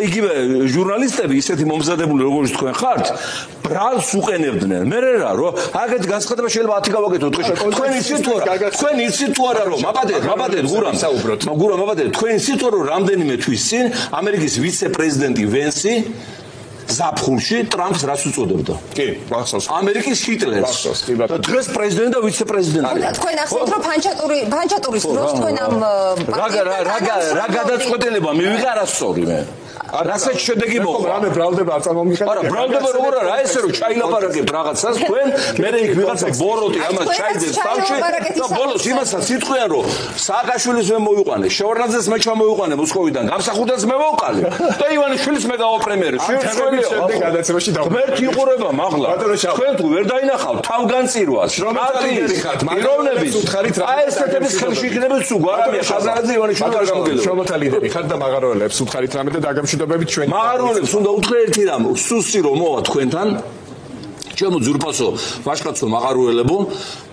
Speaker 1: იგივე ჟურნალისტები ისეთი მომზადებული როგორც თქვენ ხართ, ბრალს უყენებდნენ. მე რა რომ აგეთ განცხადება შეიძლება 10 გავაკეთოთ დღეში. თქვენ იცით თუ არა რომ მაბადეთ გურამ თქვენ იცით რომ რამდენიმე თვის წინ ამერიკის ვიცე-პრეზიდენტი ვენსი ზაფხულში ტრამპს რას უწოდებდა?
Speaker 2: კი, მახსოვს.
Speaker 1: ამერიკის ჰიტლერს. და დღეს პრეზიდენტი და ვიცე-პრეზიდენტი.
Speaker 3: თქვენ ახსენეთ რომ ფანჩატურის დროს თქვენ ამ
Speaker 1: რა გადაწყვეტილება მივიღე არასწორი მე. რასაც შედეგი მოყვა.
Speaker 2: რამე ბრალდება არ წარმომიხედავთ.
Speaker 1: არა, ბრალდება როგორ არა, ესე რომ ჩაილაპარაკებთ რაღაცას, თქვენ მე იქ ვიღაცა ბოროტი ამას ჩაიძებს თავში და ბოლოს იმასაც იტყვიან რომ სააკაშვილის მე მოვიყვანე, შევარდნაძეს მე ჩამოვიყვანე მოსკოვიდან, გამსახურდას მე ვოვყალე და ივანიშვილის მე გავაპრემიერე.
Speaker 2: შემდეგ გადაცემაში
Speaker 1: ღმერთი იყურება მაღლა. თქვენ თუ ვერ დაინახავთ თავგანწირვას, პიროვნების აი ესეთების ხელში იქნებით თუ გვარამია ხაზარაძე ივანიშვილი არ გამოგედება.
Speaker 2: შრომათა ლიდერი ხართ და მაღაროელებს უთხარით რამე და დაგამშვიდობებით ჩვენ.
Speaker 1: მაღაროელებს უნდა უთხრე ერთი რამ, სუსი რომ მოვა თქვენთან ჩემო ძურფასო ვაშკაცო მაღაროელებო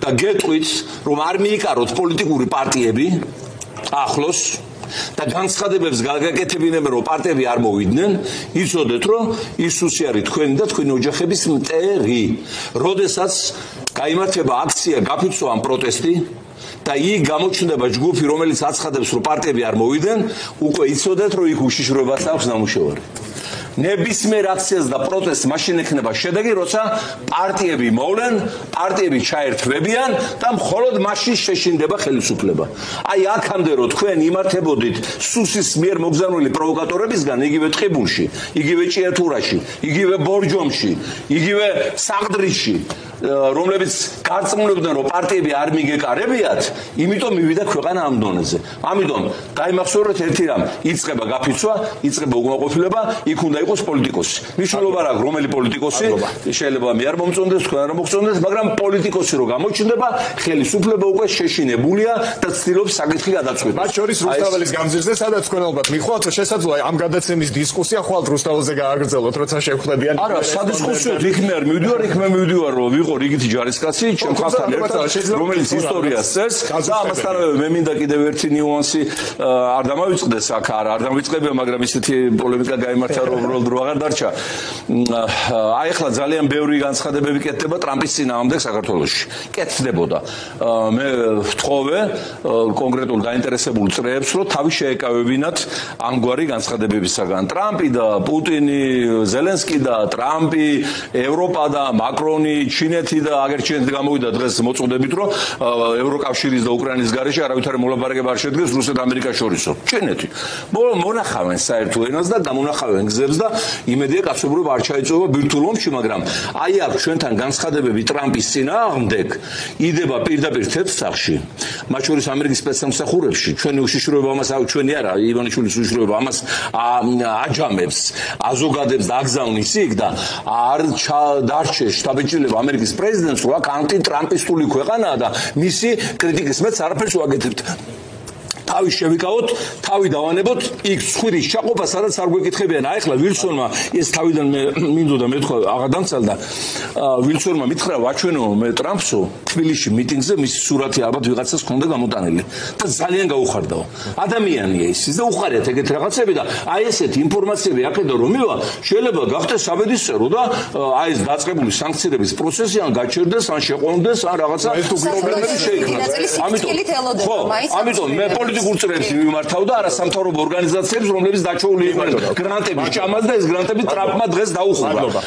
Speaker 1: და გეტყვით რომ არ მიიკაროთ პოლიტიკური პარტიები ახლოს და განცხადებებს გაგაკეთებინებენ რომ პარტიები არ მოვიდნენ, იცოდეთ რომ ის სუსი არის თქვენი და თქვენი ოჯახების მტერი. როდესაც გაიმართება აქცია გაფიცო ამ პროტესტი და იქ გამოჩნდება ჯგუფი რომელიც აცხადებს რომ პარტიები არ მოვიდნენ, უკვე იცოდეთ რომ იქ უშიშროებას აქვს ნამუშევარი. ნებისმიერ აქციას და პროტესტს მაშინ ექნება შედეგი, როცა პარტიები მოვლენ, პარტიები ჩაერთვებიან და მხოლოდ მაშინ შეშინდება ხელისუფლება. აი აქამდე რომ თქვენ იმართებოდით სუსის მიერ მოგზავნილი პროვოკატორებისგან, იგივე ტყიბულში, იგივე ჭიათურაში, იგივე ბორჯომში, იგივე საყდრიში, რომლებიც გარწმუნებდნენ რომ პარტიები არ მიგეკარებიათ, იმიტომ მივიდა ქვეყანა ამ დონეზე. ამიტომ დაიმახსოვრეთ ერთი რამ, იწყება გაფიცვა, იწყება უკმაყოფილება, იქ უნდა იყოს პოლიტიკოსი. მნიშვნელობა რა, რომელი პოლიტიკოსი, შეიძლება მე არ მომწონდეს, თქვენ არ მოგწონდეს, მაგრამ პოლიტიკოსი რო გამოჩნდება, ხელისუფლება უკვე შეშინებულია და ცდილობს საკითხი გადაწყვეტოს.
Speaker 2: მათ შორის რუსთაველის გამზირზე, სადაც თქვენ ალბათ მიხვალთ, შესაძლოა ამ გადაცემის დისკუსია ხვალ რუსთაველზე გააგრძელოთ, როცა შევხვდებიან.
Speaker 1: არა, სადისკუსიოდ იქ მე არ მივდივარ, იქ მე მივდივარ, რომ ვიყო რიგითი ჯარისკაცი, ჩემ ხალხთან ერთად, რომელიც ისტორიას წერს და ამასთანავე მე მინდა კიდევ ერთი ნიუანსი არ დამავიწყდეს აქ, არ დამივიწყებია, მაგრამ ისეთი პოლემიკა გაიმართა რომ უბრალოდ რო აღარ დარჩა. აი ახლა ძალიან ბევრი განცხადებები კეთდება ტრამპის წინააღმდეგ საქართველოში. კეთდებოდა. მე ვთხოვე კონკრეტულ დაინტერესებულ წრეებს, რომ თავი შეეკავებინათ ამგვარი განცხადებებისაგან. ტრამპი და პუტინი, ზელენსკი და ტრამპი, ევროპა და მაკრონი, ჩინეთი და აგერ ჩინეთი გამოვიდა დღეს მოწოდებით, რომ ევროკავშირის და უკრაინის გარეშე არავითარი მოლაპარაკება არ შედგეს რუსეთ-ამერიკას შორისო. ჩინეთი. მონახავენ საერთო ენას და გამონახავენ გზებს და იმედია კაცობრიობა არ ჩაეწევა ბირთვულ ომში, მაგრამ აი აქ ჩვენთან განცხადებები ტრამპის წინააღმდეგ იდება პირდაპირ თეთრსახში, მათ შორის ამერიკის სპეცსამსახურებში. ჩვენი უშიშროება ამას, ჩვენი არა, ივანიშვილის უშიშროება ამას აჯამებს, აზოგადებს და აგზავნის იქ და არ დარჩეს შტაბ-ბიჭდილება ამერიკის პრეზიდენტს, რომ აქ ანტიტრამპისტული ქვეყანაა და მისი კრიტიკის მეც არაფერს უაკეთებთ. თავი შევიკავოთ, თავი დავანებოთ იქ ცხვირის ჩაყოფა, სადაც არ გვეკითხებიან. აი ახლა ვილსონმა ეს თავიდან მე მინდოდა მეთქვა აღარ დამცალდა. ვილსონმა მითხრა ვაჩვენო მე ტრამპსო თბილისში მიტინგზე მისი სურათი ალბათ ვიღაცას ჰქონდა გამოტანილი და ძალიან გაუხარდაო. ადამიანია ის და უხარიათ ეგეთ რაღაცები და აი ესეთი ინფორმაციები აქედან რომ მივა შეიძლება გახდეს საბედისწერო და აი ეს დაწყებული სანქციების პროცესი ან გაჩერდეს ან შეყვანდეს ან რაღაცა პრობლემები შეიქმნას. ამიტომ მე პოლიტიკურ წრეებს მიმართავ და არა სამთავრობო ორგანიზაციებს, რომლებიც დაჩოული იყვნენ გრანტების ჭამას და ეს გრანტები ტრამპმა დღეს დაუხურა.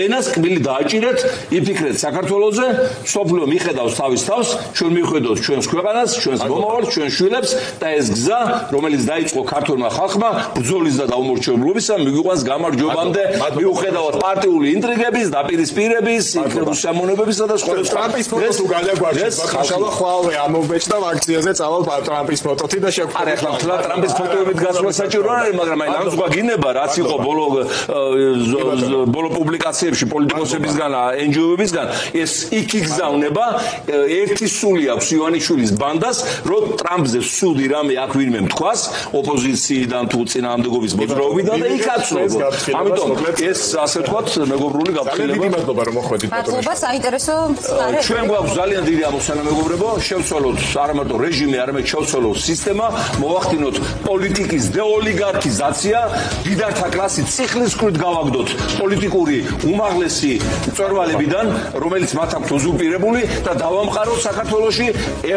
Speaker 1: ენას კბილი დააჭირეთ, იფიქრეთ საქართველოზე, სოფლიო მიხედავს თავის თავს, ჩვენ მივხედოთ ჩვენს ქვეყანას, ჩვენს მომავალს, ჩვენს შვილებს და ეს გზა, რომელიც დაიწყო ქართულმა ხალხმა, ბრძოლის და დაუმორჩილებლობისა, მიგვიყვანს გამარჯვებამდე, მიუხედავად პარტიული ინტრიგების, დაპირისპირების, სამონებებისა და სხვა.
Speaker 2: ტრამპის ფოტო თუ გადაგვარჩევს, ბაქაშავა ხვალე ამობეჭდა აქციაზე წავალ ტრამპის ფოტოთი და
Speaker 1: არა ახლა თლა ტრამპის ფოტოებით გასვლა საჭირო არ არის, მაგრამ აი ამ ზღვა გინება, რაც იყო ბოლო პუბლიკაციებში პოლიტიკოსებისგან, NGO-ებისგან, ეს იქ იგზავნება ერთი სული აქვს ივანიშვილის ბანდას, რომ ტრამპზე სუდი რამე აქ ვინმე მთქვას, ოპოზიციიდან თუ წინააღმდეგობის მოძრაობიდან და იქ აცნობო. ამიტომ ეს ასე ვთქვათ, მეგობრული გაფრთხილება.
Speaker 2: მადლობა რომ მოხვედით.
Speaker 3: მადლობა, საინტერესო მხარე.
Speaker 1: ჩვენ გვაქვს ძალიან დიდი ამოცანა მეგობრებო, შევცვალოთ არა მარტო რეჟიმი, არამედ შევცვალოთ სისტემა, მოვახდინოთ პოლიტიკის დეოლიგარქიზაცია, დიდართა კლასით ციხლისკვრით გავაგდოთ პოლიტიკური უმაღლესი მწვერვალებიდან, რომელიც მათ აქვთ უზურპირებული და დავამყაროთ საქართველოში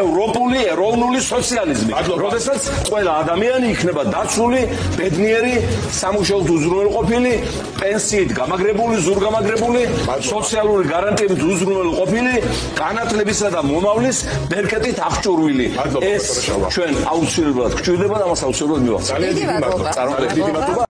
Speaker 1: ევროპული, ეროვნული სოციალიზმი. როდესაც ყველა ადამიანი იქნება დაცული, ბედნიერი, სამუშაოდ უზრუნველყოფილი, პენსიით გამაგრებული, ზურგამაგრებული, სოციალური გარანტიებით უზრუნველყოფილი, განათლებისა და მომავლის ბერკეტით აღჭურვილი. ეს ჩვენ აუცილებლად გვჭირდება და მას აუცილებლად მივახცევთ.
Speaker 2: ძალიან დიდი მადლობა.